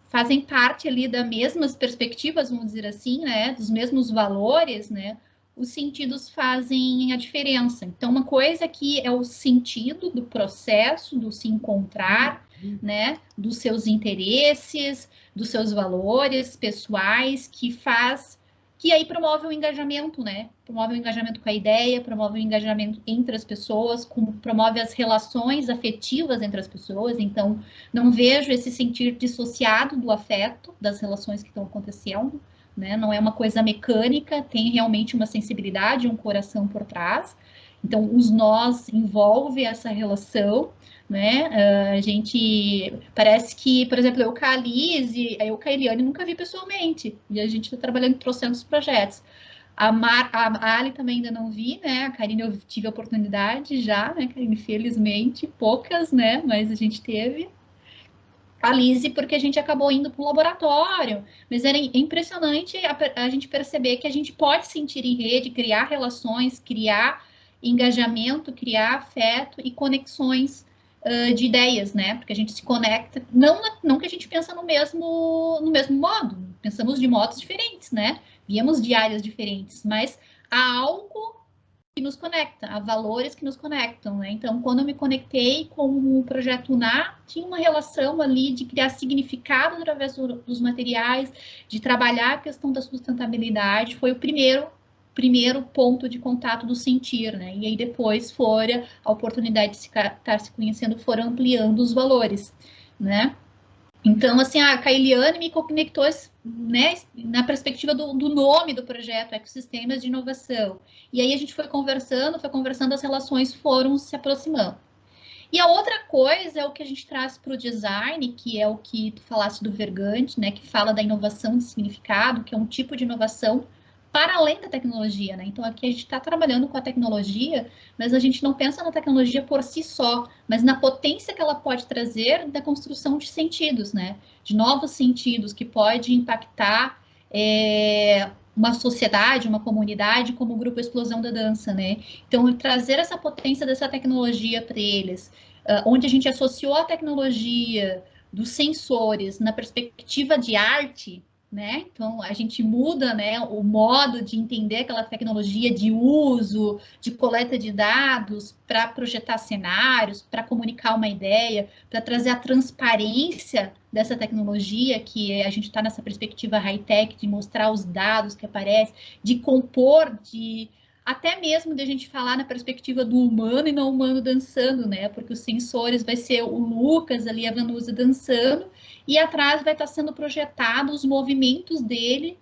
fazem parte ali das mesmas perspectivas, vamos dizer assim, né? Dos mesmos valores, né? Os sentidos fazem a diferença. Então, uma coisa que é o sentido do processo, do se encontrar, né? Dos seus interesses, dos seus valores pessoais, que aí promove o engajamento, né? Promove o engajamento com a ideia, promove o engajamento entre as pessoas, promove as relações afetivas entre as pessoas. Então, não vejo esse sentir dissociado do afeto, das relações que estão acontecendo, né? Não é uma coisa mecânica, tem realmente uma sensibilidade, um coração por trás. Então, os nós envolve essa relação, né? A gente parece que, por exemplo, eu com a Liz e eu com a Eliane nunca vi pessoalmente, e a gente está trabalhando em trocentos projetos. A Ali também ainda não vi, né? A Karine eu tive a oportunidade já, né, Karine? Felizmente, poucas, né? Mas a gente teve. A Lise, porque a gente acabou indo para o laboratório, mas era impressionante a gente perceber que a gente pode sentir em rede, criar relações, criar engajamento, criar afeto e conexões de ideias, né? Porque a gente se conecta, não que a gente pensa no mesmo modo, pensamos de modos diferentes, né? Viemos de áreas diferentes, mas há algo que nos conecta, há valores que nos conectam, né? Então, quando eu me conectei com o projeto UNA, tinha uma relação ali de criar significado através dos materiais, de trabalhar a questão da sustentabilidade, foi o primeiro ponto de contato do sentir, né? E aí depois fora a oportunidade de estar se conhecendo, foram ampliando os valores, né? Então, assim, a Kailiane me conectou, né, na perspectiva do nome do projeto, Ecossistemas de Inovação. E aí a gente foi conversando, as relações foram se aproximando. E a outra coisa é o que a gente traz para o design, que é o que tu falaste do Vergante, né, que fala da inovação de significado, que é um tipo de inovação para além da tecnologia, né? Então, aqui a gente está trabalhando com a tecnologia, mas a gente não pensa na tecnologia por si só, mas na potência que ela pode trazer da construção de sentidos, né? De novos sentidos que pode impactar uma sociedade, uma comunidade, como o Grupo Explosão da Dança, né? Então, trazer essa potência dessa tecnologia para eles, onde a gente associou a tecnologia dos sensores na perspectiva de arte, né? Então, a gente muda, né, o modo de entender aquela tecnologia de uso, de coleta de dados, para projetar cenários, para comunicar uma ideia, para trazer a transparência dessa tecnologia, que a gente está nessa perspectiva high-tech, de mostrar os dados que aparecem, de compor, até mesmo de a gente falar na perspectiva do humano e não humano dançando, né? Porque os sensores vai ser o Lucas ali, a Vanusa dançando, e atrás vai estar sendo projetado os movimentos dele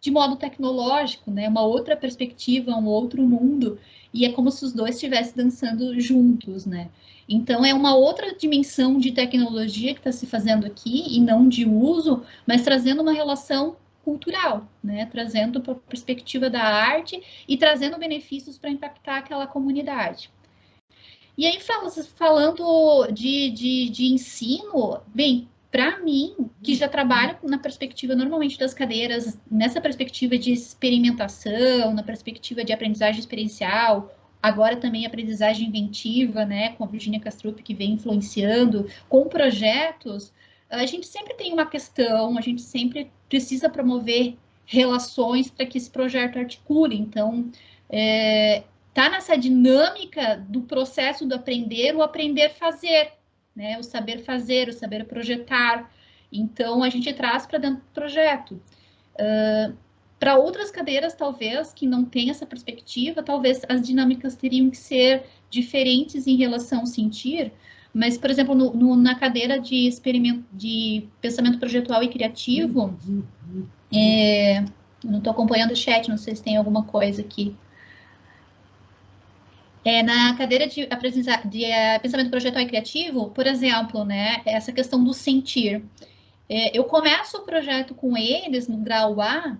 de modo tecnológico, né? Uma outra perspectiva, um outro mundo, e é como se os dois estivessem dançando juntos, né? Então, é uma outra dimensão de tecnologia que está se fazendo aqui, e não de uso, mas trazendo uma relação cultural, né? Trazendo para a perspectiva da arte e trazendo benefícios para impactar aquela comunidade. E aí, falando de ensino, bem, para mim, que já trabalho na perspectiva normalmente das cadeiras, nessa perspectiva de experimentação, na perspectiva de aprendizagem experiencial, agora também aprendizagem inventiva, né, com a Virginia Kastrup, que vem influenciando, com projetos, a gente sempre tem uma questão, a gente sempre precisa promover relações para que esse projeto articule. Então, tá nessa dinâmica do processo do aprender, o aprender fazer, né? O saber fazer, o saber projetar. Então, a gente traz para dentro do projeto. Para outras cadeiras, talvez, que não tem essa perspectiva, talvez as dinâmicas teriam que ser diferentes em relação ao sentir, mas, por exemplo, na cadeira de pensamento projetual e criativo, eu não estou acompanhando o chat, não sei se tem alguma coisa aqui. Na cadeira de pensamento projetual e criativo, por exemplo, né, essa questão do sentir. Eu começo o projeto com eles no grau A,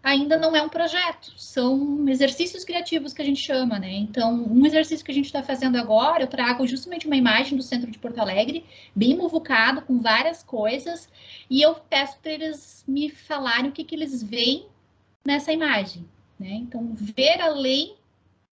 ainda não é um projeto, são exercícios criativos que a gente chama, né? Então, um exercício que a gente está fazendo agora, eu trago justamente uma imagem do centro de Porto Alegre, bem muvucado, com várias coisas, e eu peço para eles me falarem o que eles veem nessa imagem, né? Então, ver além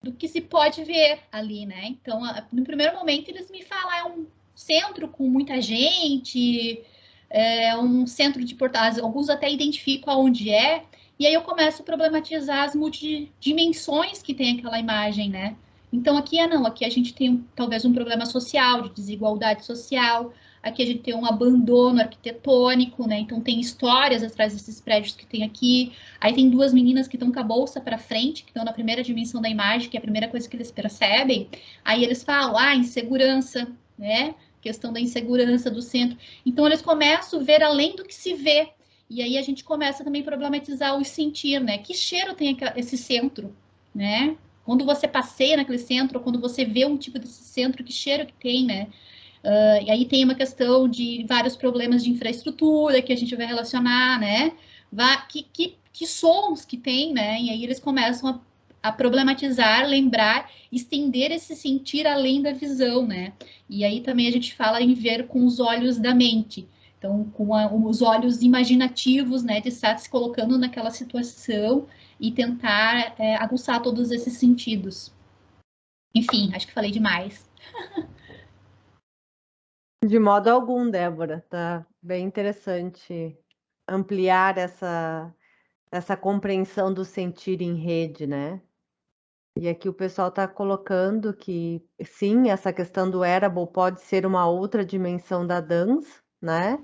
do que se pode ver ali, né? Então, no primeiro momento, eles me falam, é um centro com muita gente, é um centro de Porto Alegre, alguns até identificam aonde é, e aí eu começo a problematizar as multidimensões que tem aquela imagem, né? Então, aqui não, aqui a gente tem talvez um problema social, de desigualdade social, aqui a gente tem um abandono arquitetônico, né? Então, tem histórias atrás desses prédios que tem aqui. Aí tem duas meninas que estão com a bolsa para frente, que estão na primeira dimensão da imagem, que é a primeira coisa que eles percebem. Aí eles falam, insegurança, né? Questão da insegurança do centro. Então, eles começam a ver além do que se vê. E aí a gente começa também a problematizar o sentir, né? Que cheiro tem esse centro, né? Quando você passeia naquele centro, ou quando você vê um tipo desse centro, que cheiro que tem, né? E aí tem uma questão de vários problemas de infraestrutura que a gente vai relacionar, né? Que sons que tem, né? E aí eles começam a problematizar, lembrar, estender esse sentir além da visão, né? E aí também a gente fala em ver com os olhos da mente. Então, com os olhos imaginativos, né, de estar se colocando naquela situação e tentar aguçar todos esses sentidos. Enfim, acho que falei demais. De modo algum, Débora. Tá bem interessante ampliar essa compreensão do sentir em rede, né? E aqui o pessoal está colocando que, sim, essa questão do wearable pode ser uma outra dimensão da dança, né?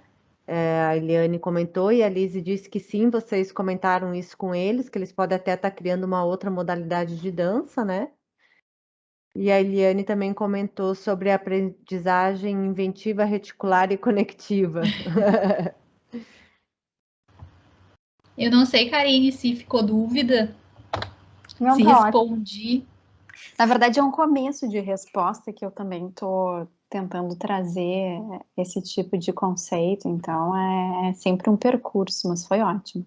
A Eliane comentou e a Lise disse que sim, vocês comentaram isso com eles, que eles podem até estar criando uma outra modalidade de dança, né? E a Eliane também comentou sobre a aprendizagem inventiva, reticular e conectiva. Eu não sei, Karine, se ficou dúvida, Não, se tá ótimo. respondi. Na verdade, é um começo de resposta que eu também estou tentando trazer esse tipo de conceito, então é sempre um percurso, mas foi ótimo.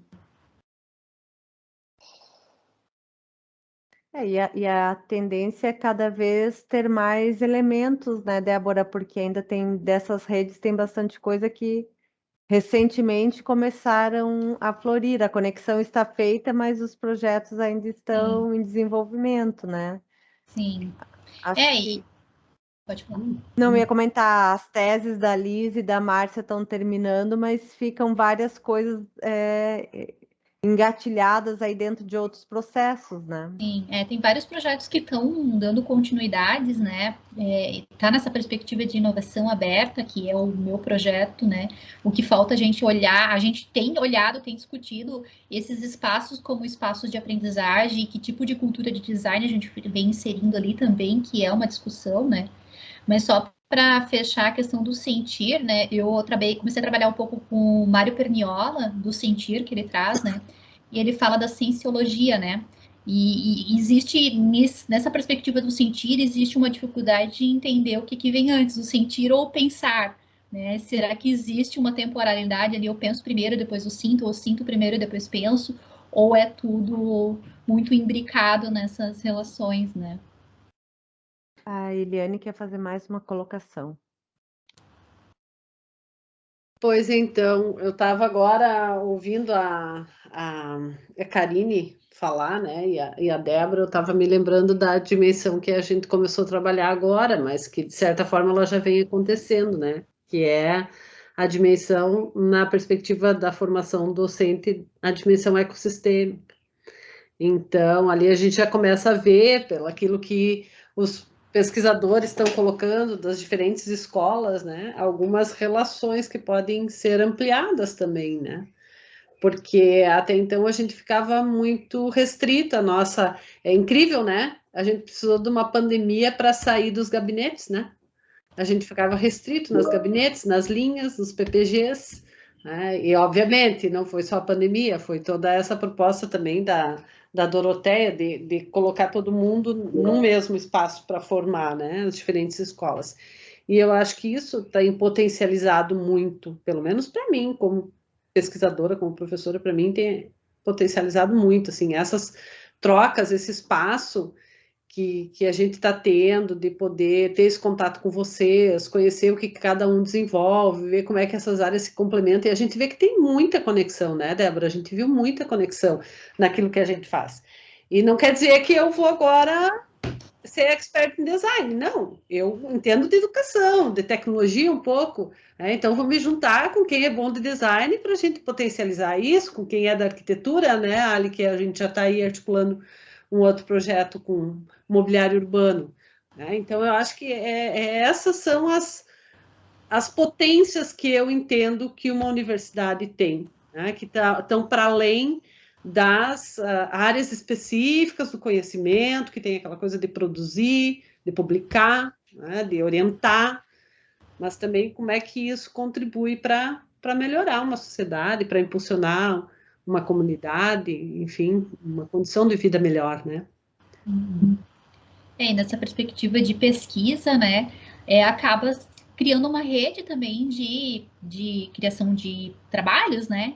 E a tendência é cada vez ter mais elementos, né, Débora? Porque ainda tem dessas redes, tem bastante coisa que recentemente começaram a florir. A conexão está feita, mas os projetos ainda estão em desenvolvimento, né? Sim. Acho que... E pode falar. Não, eu ia comentar, as teses da Liz e da Márcia estão terminando, mas ficam várias coisas engatilhadas aí dentro de outros processos, né? Sim, tem vários projetos que estão dando continuidades, né? Tá nessa perspectiva de inovação aberta, que é o meu projeto, né? O que falta a gente olhar, a gente tem olhado, tem discutido esses espaços como espaços de aprendizagem, que tipo de cultura de design a gente vem inserindo ali também, que é uma discussão, né? Mas só para fechar a questão do sentir, né? Eu comecei a trabalhar um pouco com o Mário Perniola, do sentir que ele traz, né? E ele fala da cienciologia, né? E existe, nessa perspectiva do sentir, existe uma dificuldade de entender o que vem antes, o sentir ou pensar, né? Será que existe uma temporalidade ali? Eu penso primeiro, depois eu sinto, ou sinto primeiro e depois penso, ou é tudo muito imbricado nessas relações, né? A Eliane quer fazer mais uma colocação. Pois então, eu estava agora ouvindo a Karine falar, né? E a Débora, eu estava me lembrando da dimensão que a gente começou a trabalhar agora, mas que de certa forma ela já vem acontecendo, né? Que é a dimensão na perspectiva da formação docente, a dimensão ecossistêmica. Então, ali a gente já começa a ver, pelo aquilo que os pesquisadores estão colocando das diferentes escolas, né, algumas relações que podem ser ampliadas também, né? Porque até então a gente ficava muito restrita, nossa, é incrível, né? A gente precisou de uma pandemia para sair dos gabinetes, né? A gente ficava restrito nos gabinetes, nas linhas, nos PPGs, né? E obviamente não foi só a pandemia, foi toda essa proposta também da Doroteia de colocar todo mundo no mesmo espaço para formar, né, as diferentes escolas. E eu acho que isso tem potencializado muito, pelo menos para mim, como pesquisadora, como professora, para mim potencializado muito, assim, essas trocas, esse espaço que a gente está tendo de poder ter esse contato com vocês, conhecer o que cada um desenvolve, ver como é que essas áreas se complementam, e a gente vê que tem muita conexão, né, Débora? A gente viu muita conexão naquilo que a gente faz. E não quer dizer que eu vou agora ser expert em design, não. Eu entendo de educação, de tecnologia um pouco, né? Então vou me juntar com quem é bom de design para a gente potencializar isso, com quem é da arquitetura, né, Ali, que a gente já está aí articulando um outro projeto com mobiliário urbano, né? Então eu acho que essas são as potências que eu entendo que uma universidade tem, né? Que estão para além das áreas específicas do conhecimento, que tem aquela coisa de produzir, de publicar, né? De orientar, mas também como é que isso contribui para melhorar uma sociedade, para impulsionar uma comunidade, enfim, uma condição de vida melhor, né? E nessa perspectiva de pesquisa, né, acaba criando uma rede também de criação de trabalhos, né,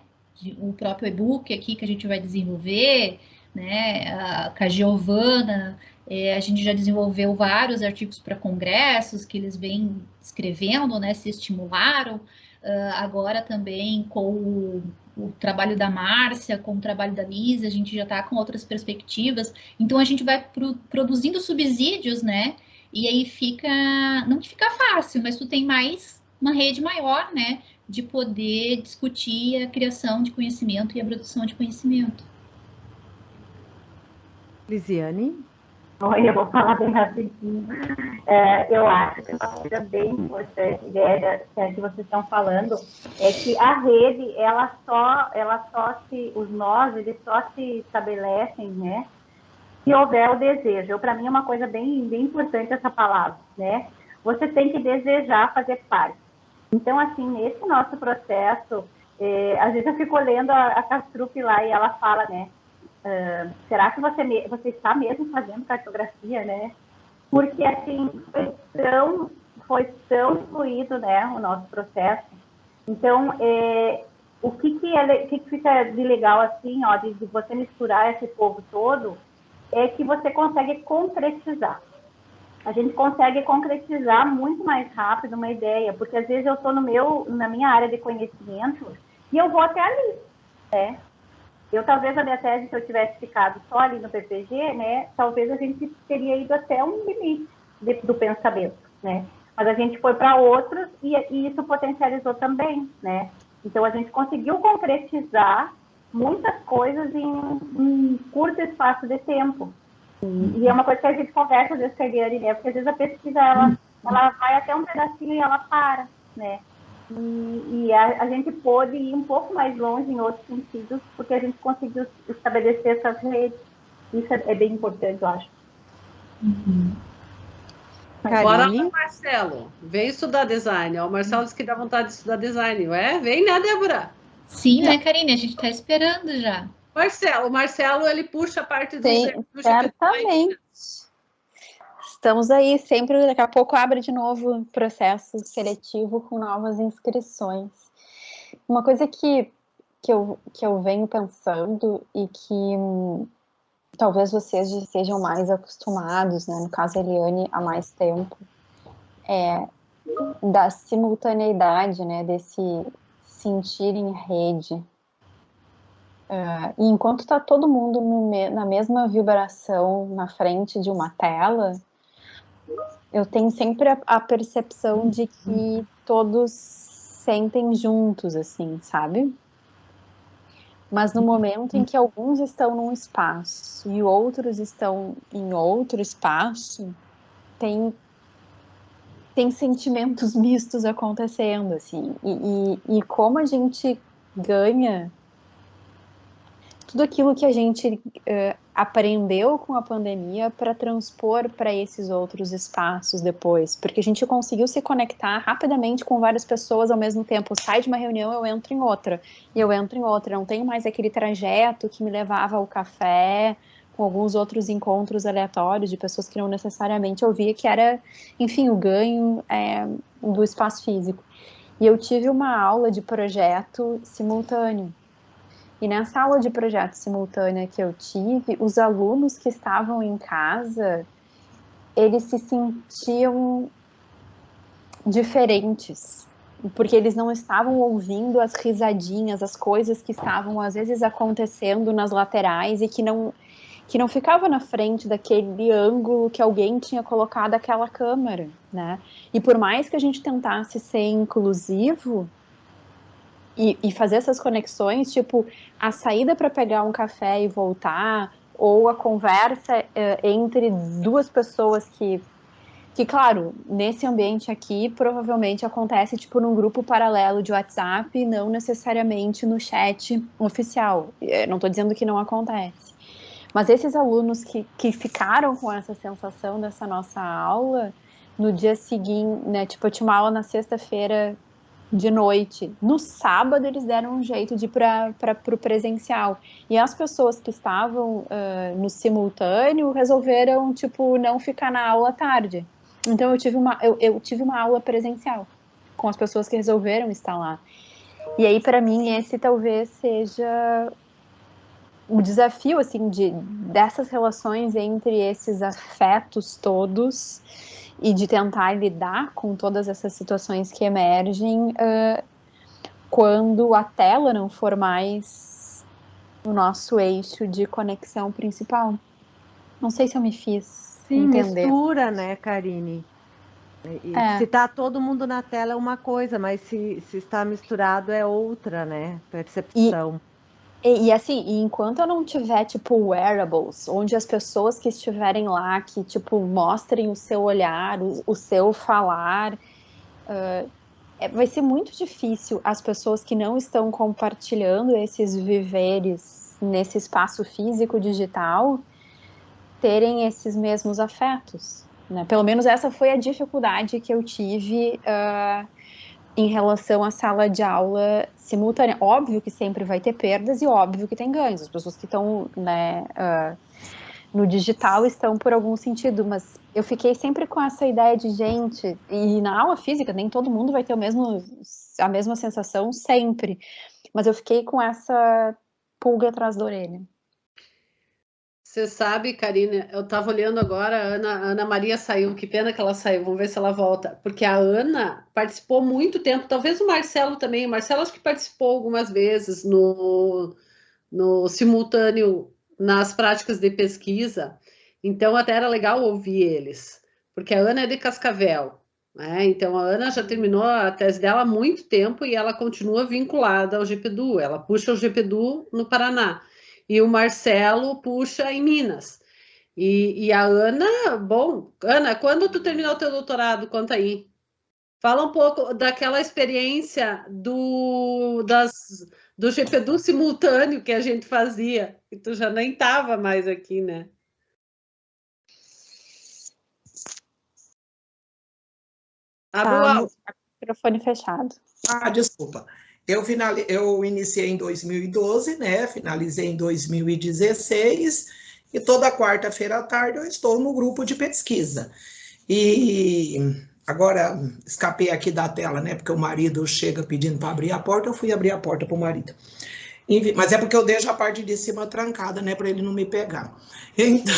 o próprio e-book aqui que a gente vai desenvolver, né, com a Giovana, a gente já desenvolveu vários artigos para congressos que eles vêm escrevendo, né, se estimularam, agora também com o trabalho da Márcia, com o trabalho da Lisa, a gente já está com outras perspectivas. Então a gente vai produzindo subsídios, né? E aí não que fica fácil, mas tu tem mais uma rede maior, né? De poder discutir a criação de conhecimento e a produção de conhecimento. Lisiane? Oi, eu vou falar bem rapidinho. Eu acho que uma coisa bem importante que vocês estão falando é que a rede, os nós, eles só se estabelecem, né, se houver o desejo. Para mim é uma coisa bem, bem importante essa palavra, né? Você tem que desejar fazer parte. Então, assim, nesse nosso processo, às vezes eu fico olhando a Castrup lá e ela fala, né, será que você está mesmo fazendo cartografia, né? Porque, assim, foi tão fluido, né, o nosso processo. Então, o que fica de legal, assim, ó, de você misturar esse povo todo, é que você consegue concretizar. A gente consegue concretizar muito mais rápido uma ideia, porque às vezes eu estou na minha área de conhecimento e eu vou até ali, né? Talvez a minha tese, se eu tivesse ficado só ali no PPG, né, talvez a gente teria ido até um limite do pensamento, né? Mas a gente foi para outros e isso potencializou também, né? Então a gente conseguiu concretizar muitas coisas em curto espaço de tempo. E é uma coisa que a gente conversa às vezes com a Eliane, né? Porque às vezes a pesquisa ela vai até um pedacinho e ela para, né? E a gente pôde ir um pouco mais longe em outros sentidos, porque a gente conseguiu estabelecer essas redes. Isso é bem importante, eu acho. Bora lá, Marcelo. Vem estudar design. O Marcelo disse que dá vontade de estudar design. Vem, né, Débora? Sim, né, Karine? A gente está esperando já. O Marcelo, ele puxa a parte do... Certamente. Estamos aí, sempre, daqui a pouco abre de novo o processo seletivo com novas inscrições. Uma coisa que eu venho pensando e que talvez vocês sejam mais acostumados, né, no caso a Eliane, há mais tempo, é da simultaneidade, né, desse sentir em rede. E enquanto está todo mundo na mesma vibração na frente de uma tela, eu tenho sempre a percepção de que todos sentem juntos, assim, sabe? Mas no momento em que alguns estão num espaço e outros estão em outro espaço, tem sentimentos mistos acontecendo, assim. E como a gente ganha tudo aquilo que a gente aprendeu com a pandemia para transpor para esses outros espaços depois, porque a gente conseguiu se conectar rapidamente com várias pessoas ao mesmo tempo. Sai de uma reunião, eu entro em outra, e eu entro em outra. Não tenho mais aquele trajeto que me levava ao café, com alguns outros encontros aleatórios de pessoas que não necessariamente eu via que era, enfim, o ganho do espaço físico. E eu tive uma aula de projeto simultâneo. E nessa aula de projeto simultânea que eu tive, os alunos que estavam em casa, eles se sentiam diferentes, porque eles não estavam ouvindo as risadinhas, as coisas que estavam às vezes acontecendo nas laterais e que não ficava na frente daquele ângulo que alguém tinha colocado aquela câmera, né? E por mais que a gente tentasse ser inclusivo e fazer essas conexões, tipo, a saída para pegar um café e voltar, ou a conversa entre duas pessoas que, claro, nesse ambiente aqui, provavelmente acontece, tipo, num grupo paralelo de WhatsApp, não necessariamente no chat oficial. Eu não estou dizendo que não acontece. Mas esses alunos que ficaram com essa sensação dessa nossa aula, no dia seguinte, né, tipo, eu tinha uma aula na sexta-feira de noite. No sábado, eles deram um jeito de ir para o presencial. E as pessoas que estavam no simultâneo resolveram, tipo, não ficar na aula à tarde. Então, eu tive uma aula presencial com as pessoas que resolveram estar lá. E aí, para mim, esse talvez seja o desafio, assim, dessas relações entre esses afetos todos e de tentar lidar com todas essas situações que emergem quando a tela não for mais o nosso eixo de conexão principal. Não sei se eu me fiz entender. Mistura, né, Karine? Se está todo mundo na tela é uma coisa, mas se está misturado é outra, né? Percepção. E assim, enquanto eu não tiver, tipo, wearables, onde as pessoas que estiverem lá, que, tipo, mostrem o seu olhar, o seu falar, vai ser muito difícil as pessoas que não estão compartilhando esses viveres nesse espaço físico digital terem esses mesmos afetos, né? Pelo menos essa foi a dificuldade que eu tive em relação à sala de aula simultânea. Óbvio que sempre vai ter perdas e óbvio que tem ganhos. As pessoas que estão, né, no digital estão por algum sentido, mas eu fiquei sempre com essa ideia de, gente, e na aula física nem todo mundo vai ter a mesma sensação sempre, mas eu fiquei com essa pulga atrás da orelha. Você sabe, Karine, eu estava olhando agora, a Ana Maria saiu, que pena que ela saiu, vamos ver se ela volta, porque a Ana participou muito tempo, talvez o Marcelo também, o Marcelo acho que participou algumas vezes no simultâneo, nas práticas de pesquisa, então até era legal ouvir eles, porque a Ana é de Cascavel, né? Então a Ana já terminou a tese dela há muito tempo e ela continua vinculada ao GPDU, ela puxa o GPDU no Paraná. E o Marcelo puxa em Minas. E a Ana, bom, Ana, quando tu terminou o teu doutorado, conta aí. Fala um pouco daquela experiência do GPDU simultâneo que a gente fazia, que tu já nem estava mais aqui, né? Abre o microfone fechado. Desculpa. Eu iniciei em 2012, né? Finalizei em 2016 e toda quarta-feira à tarde eu estou no grupo de pesquisa. E agora escapei aqui da tela, né? Porque o marido chega pedindo para abrir a porta, eu fui abrir a porta para o marido. Enfim, mas é porque eu deixo a parte de cima trancada, né? Para ele não me pegar. Então,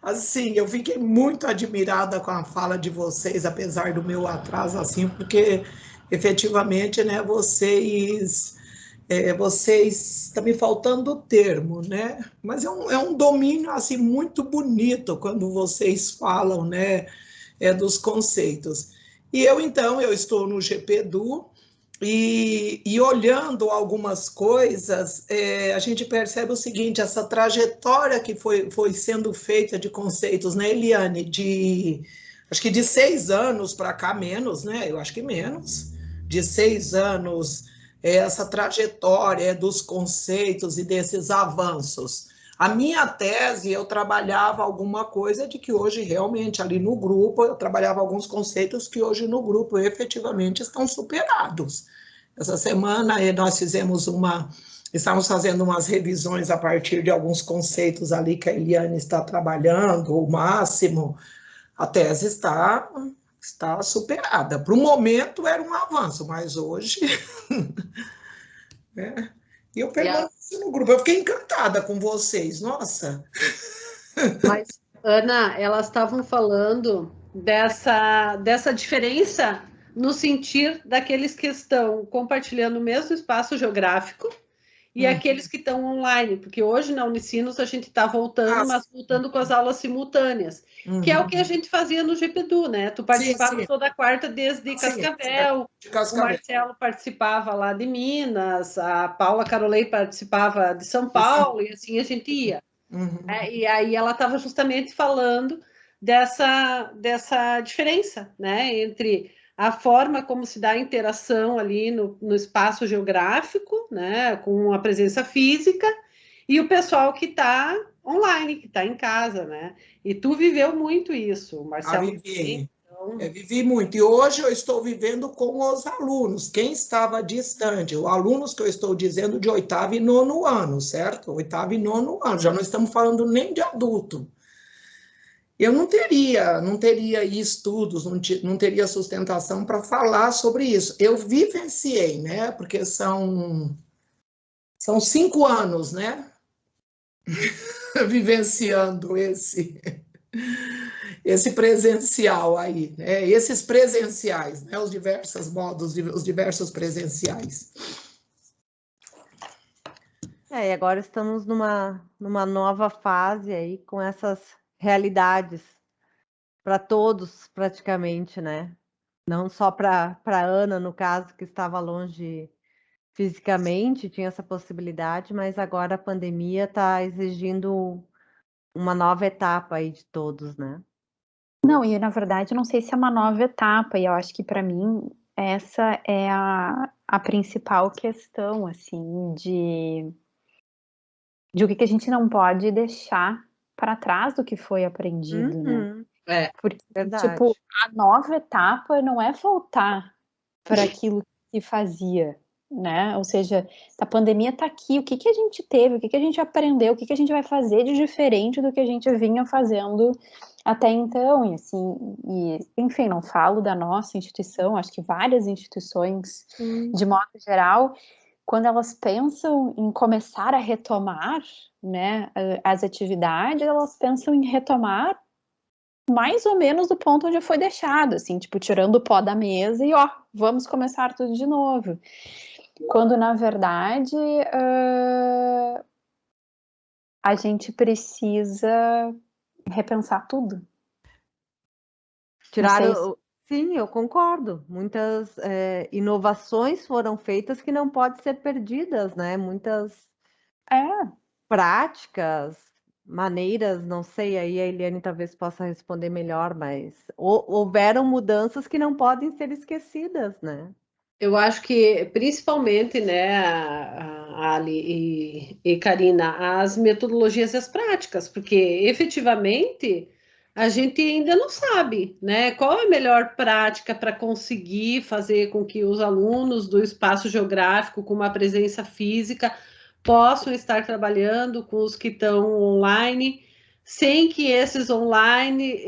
assim, eu fiquei muito admirada com a fala de vocês, apesar do meu atraso, assim, porque efetivamente, né, vocês está me faltando o termo, né, mas é um domínio, assim, muito bonito quando vocês falam, né, dos conceitos. E então, eu estou no GPDU, e olhando algumas coisas, a gente percebe o seguinte, essa trajetória que foi sendo feita de conceitos, né, Eliane, acho que de 6 anos para cá, menos, né, eu acho que menos, de 6 anos, essa trajetória dos conceitos e desses avanços. A minha tese, eu trabalhava alguma coisa de que hoje realmente ali no grupo, eu trabalhava alguns conceitos que hoje no grupo efetivamente estão superados. Essa semana nós estamos fazendo umas revisões a partir de alguns conceitos ali que a Eliane está trabalhando, o Máximo, a tese está superada. Para o momento era um avanço, mas hoje né? E eu permaneci no grupo. Eu fiquei encantada com vocês, nossa. Mas, Ana, elas estavam falando dessa diferença no sentir daqueles que estão compartilhando o mesmo espaço geográfico e aqueles que estão online, porque hoje na Unicinos a gente está voltando, mas voltando com as aulas simultâneas, que é o que a gente fazia no GPDU, né? Tu participava toda quarta desde Cascavel, o Marcelo participava lá de Minas, a Paula Carolei participava de São Paulo, e assim a gente ia. E aí ela estava justamente falando dessa diferença, né, entre a forma como se dá a interação ali no espaço geográfico, né, com a presença física, e o pessoal que está online, que está em casa, né? E tu viveu muito isso, Marcelo. Vivi. Eu vivi muito. E hoje eu estou vivendo com os alunos. Quem estava distante, os alunos que eu estou dizendo de 8º e 9º ano, certo? 8º e 9º ano. Já não estamos falando nem de adulto. Eu não teria estudos, não teria sustentação para falar sobre isso. Eu vivenciei, né? Porque são 5 anos, né? Vivenciando esse presencial aí, né? Esses presenciais, né? Os diversos modos, os diversos presenciais. E agora estamos numa nova fase aí com essas realidades para todos praticamente, né? Não só para Ana, no caso, que estava longe fisicamente, tinha essa possibilidade, mas agora a pandemia está exigindo uma nova etapa aí de todos, né? Não, e na verdade não sei se é uma nova etapa, e eu acho que para mim essa é a principal questão, assim, de o que a gente não pode deixar para trás do que foi aprendido, né? Porque, tipo, a nova etapa não é voltar para aquilo que fazia, né? Ou seja, a pandemia está aqui, o que a gente teve, o que a gente aprendeu, o que a gente vai fazer de diferente do que a gente vinha fazendo até então, e assim, enfim, não falo da nossa instituição, acho que várias instituições, de modo geral, quando elas pensam em começar a retomar, né, as atividades, elas pensam em retomar mais ou menos do ponto onde foi deixado, assim, tipo, tirando o pó da mesa e, ó, vamos começar tudo de novo. Quando, na verdade, a gente precisa repensar tudo. Sim, eu concordo. Muitas inovações foram feitas que não podem ser perdidas, né? Muitas práticas, maneiras, não sei, aí a Eliane talvez possa responder melhor, mas houveram mudanças que não podem ser esquecidas, né? Eu acho que, principalmente, né, Ali e Karina, as metodologias e as práticas, porque efetivamente a gente ainda não sabe, né, qual é a melhor prática para conseguir fazer com que os alunos do espaço geográfico com uma presença física possam estar trabalhando com os que estão online, sem que esses online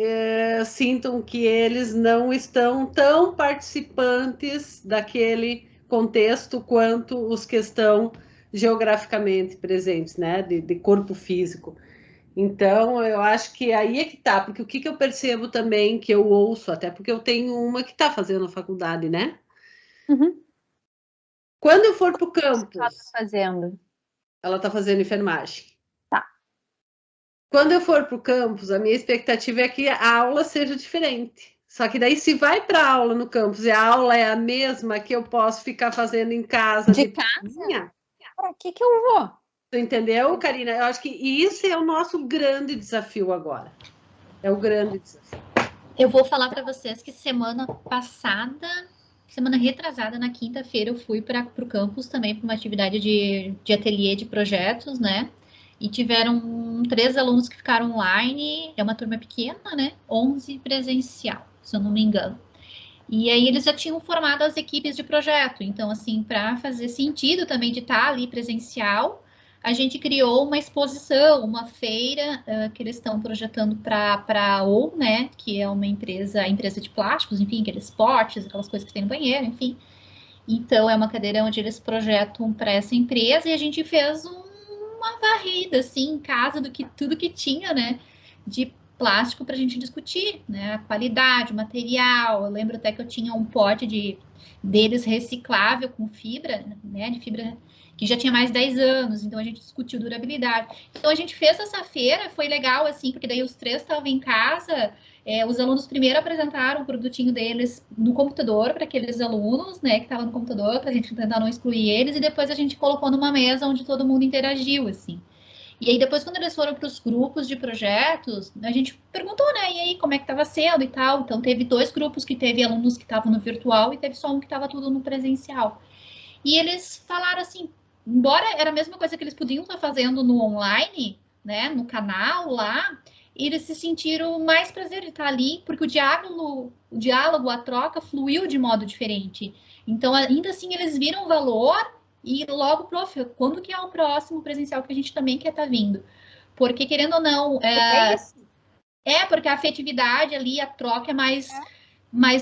sintam que eles não estão tão participantes daquele contexto quanto os que estão geograficamente presentes, né, de corpo físico. Então, eu acho que aí é que tá, porque o que eu percebo também, que eu ouço, até porque eu tenho uma que está fazendo a faculdade, né? Quando eu for para o campus... Ela está fazendo? Ela está fazendo enfermagem. Tá. Quando eu for para o campus, a minha expectativa é que a aula seja diferente. Só que daí, se vai para a aula no campus e a aula é a mesma que eu posso ficar fazendo em casa... De casa? Para que eu vou? Tu entendeu, Karina? Eu acho que isso é o nosso grande desafio agora. É o grande desafio. Eu vou falar para vocês que semana retrasada, na quinta-feira, eu fui para o campus também para uma atividade de ateliê de projetos, né? E tiveram 3 alunos que ficaram online, é uma turma pequena, né? 11 presencial, se eu não me engano. E aí eles já tinham formado as equipes de projeto. Então, assim, para fazer sentido também de estar ali presencial, a gente criou uma exposição, uma feira que eles estão projetando para a OU, né? Que é uma empresa de plásticos, enfim, aqueles potes, aquelas coisas que tem no banheiro, enfim. Então, é uma cadeira onde eles projetam para essa empresa e a gente fez uma varrida, assim, em casa do que tudo que tinha, né, de plástico para a gente discutir, né, a qualidade, o material. Eu lembro até que eu tinha um pote deles reciclável com fibra, né, de fibra que já tinha mais de 10 anos, então a gente discutiu durabilidade. Então a gente fez essa feira, foi legal, assim, porque daí os 3 estavam em casa, os alunos primeiro apresentaram o produtinho deles no computador para aqueles alunos, né, que estavam no computador, para a gente tentar não excluir eles, e depois a gente colocou numa mesa onde todo mundo interagiu, assim. E aí depois, quando eles foram para os grupos de projetos, a gente perguntou, né, e aí, como é que estava sendo e tal. Então, teve 2 grupos que teve alunos que estavam no virtual e teve só um que estava tudo no presencial. E eles falaram assim, embora era a mesma coisa que eles podiam estar fazendo no online, né, no canal lá, eles se sentiram mais prazer de estar ali, porque o diálogo, a troca fluiu de modo diferente. Então, ainda assim, eles viram o valor e logo, prof, quando que é o próximo presencial que a gente também quer estar vindo? Porque, querendo ou não, porque a afetividade ali, a troca é mais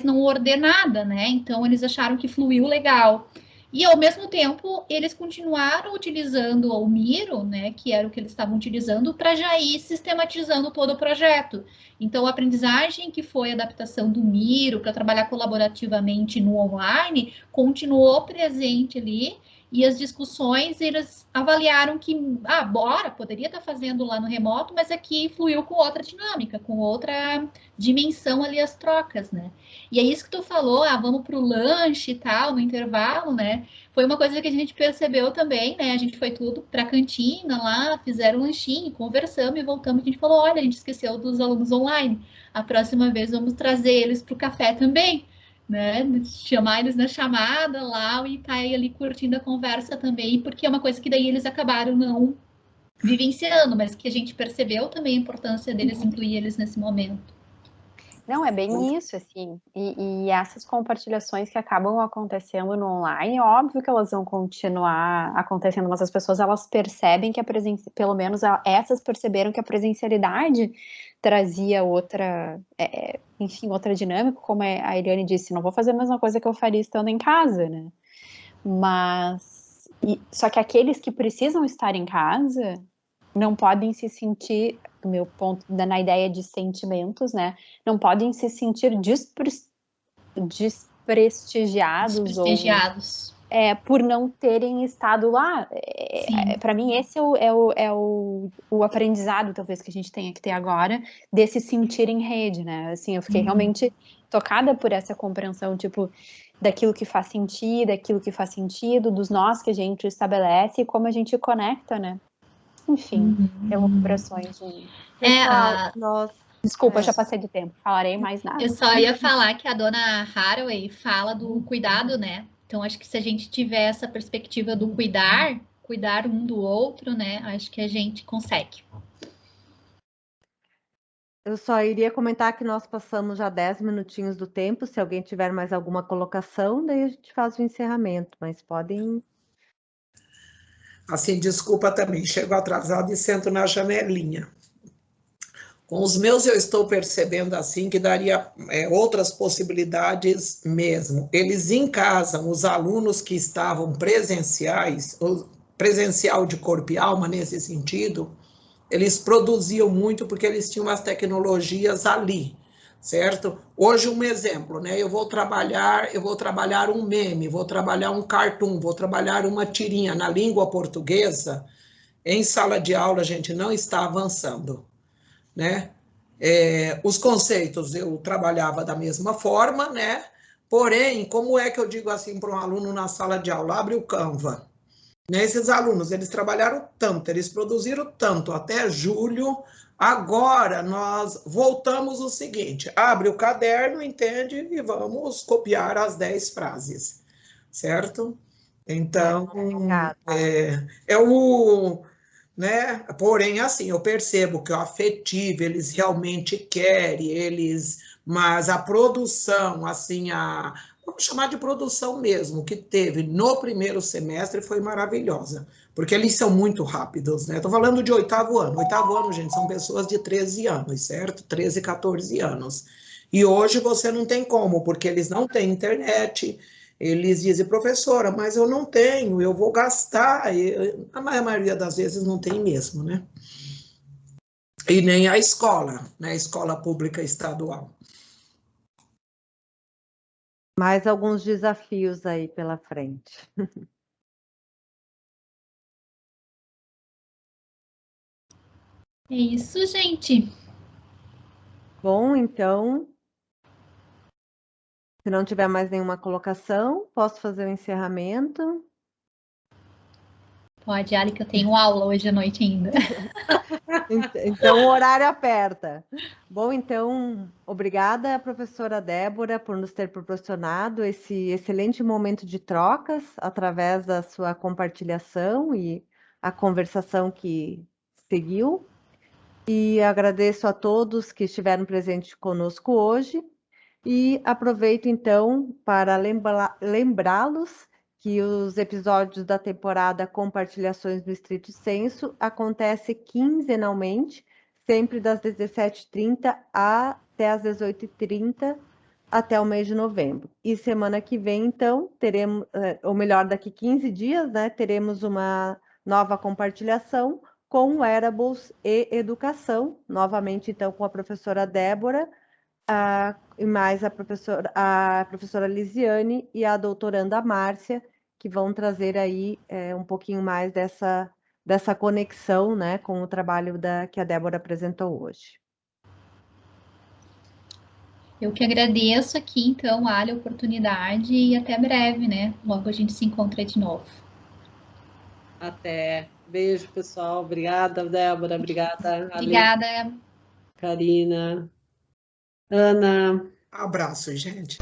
não ordenada, né? Então, eles acharam que fluiu legal. E, ao mesmo tempo, eles continuaram utilizando o Miro, né, que era o que eles estavam utilizando, para já ir sistematizando todo o projeto. Então, a aprendizagem que foi a adaptação do Miro para trabalhar colaborativamente no online, continuou presente ali, e as discussões, eles avaliaram que, poderia estar fazendo lá no remoto, mas aqui fluiu com outra dinâmica, com outra dimensão ali as trocas, né? E é isso que tu falou, vamos para o lanche e tal, no intervalo, né? Foi uma coisa que a gente percebeu também, né? A gente foi tudo para a cantina lá, fizeram um lanchinho, conversamos e voltamos. A gente falou, olha, a gente esqueceu dos alunos online. A próxima vez vamos trazer eles para o café também, né? Chamar eles na chamada lá e estar ali curtindo a conversa também, porque é uma coisa que daí eles acabaram não vivenciando, mas que a gente percebeu também a importância deles, incluir eles nesse momento. Não, é bem isso, assim, e essas compartilhações que acabam acontecendo no online, é óbvio que elas vão continuar acontecendo, mas as pessoas, elas percebem que pelo menos essas perceberam que a presencialidade trazia outra, enfim, outra dinâmica, como a Eliane disse, não vou fazer a mesma coisa que eu faria estando em casa, né, só que aqueles que precisam estar em casa não podem se sentir, o meu ponto na ideia de sentimentos, né, não podem se sentir desprestigiados. Ou por não terem estado lá. Para mim, esse é o aprendizado, talvez, que a gente tenha que ter agora, desse sentir em rede, né, assim, eu fiquei realmente tocada por essa compreensão, tipo, daquilo que faz sentido, dos nós que a gente estabelece e como a gente conecta, né. Enfim, elaborações. Desculpa, já passei do tempo, falarei mais nada. Eu só ia falar que a dona Haraway fala do cuidado, né? Então, acho que se a gente tiver essa perspectiva do cuidar um do outro, né? Acho que a gente consegue. Eu só iria comentar que nós passamos já 10 minutinhos do tempo. Se alguém tiver mais alguma colocação, daí a gente faz o encerramento, mas podem... Assim, desculpa também, chego atrasado e sento na janelinha. Com os meus eu estou percebendo assim que daria outras possibilidades mesmo. Eles em casa, os alunos que estavam presencial de corpo e alma nesse sentido, eles produziam muito porque eles tinham as tecnologias ali, certo? Hoje um exemplo, né? Eu vou trabalhar um meme, vou trabalhar um cartoon, vou trabalhar uma tirinha na língua portuguesa. Em sala de aula a gente não está avançando, né? Os conceitos eu trabalhava da mesma forma, né? Porém, como é que eu digo assim para um aluno na sala de aula? Abre o Canva. Né? Esses alunos, eles trabalharam tanto, eles produziram tanto até julho. Agora nós voltamos o seguinte: abre o caderno, entende? E vamos copiar as 10 frases, certo? Então, né? Porém, assim, eu percebo que o afetivo, eles realmente querem, mas a produção, assim, vamos chamar de produção mesmo, que teve no primeiro semestre foi maravilhosa, porque eles são muito rápidos, né? Estou falando de oitavo ano. Oitavo ano, gente, são pessoas de 13 anos, certo? 13, 14 anos. E hoje você não tem como, porque eles não têm internet, Eles dizem, professora, mas eu não tenho, eu vou gastar. E a maioria das vezes não tem mesmo, né? E nem a escola, né? A escola pública estadual. Mais alguns desafios aí pela frente. É isso, gente. Bom, então, se não tiver mais nenhuma colocação, posso fazer o encerramento. Pode, Ali, que eu tenho aula hoje à noite ainda. Então, o horário aperta. Bom, então, obrigada, professora Débora, por nos ter proporcionado esse excelente momento de trocas através da sua compartilhação e a conversação que seguiu. E agradeço a todos que estiveram presentes conosco hoje. E aproveito, então, para lembrá-los que os episódios da temporada Compartilhações do Estrito Senso acontecem quinzenalmente, sempre das 17h30 até as 18h30, até o mês de novembro. E semana que vem, então, teremos, ou melhor, daqui 15 dias, né, teremos uma nova compartilhação com wearables e educação, novamente, então, com a professora Débora, e mais a professora Lisiane e a doutoranda Márcia, que vão trazer aí um pouquinho mais dessa conexão, né, com o trabalho que a Débora apresentou hoje. Eu que agradeço aqui, então, Ali, a oportunidade e até breve, né? Logo a gente se encontra de novo. Até. Beijo, pessoal. Obrigada, Débora. Obrigada, Ali, Obrigada. Karina, Ana. Abraço, gente.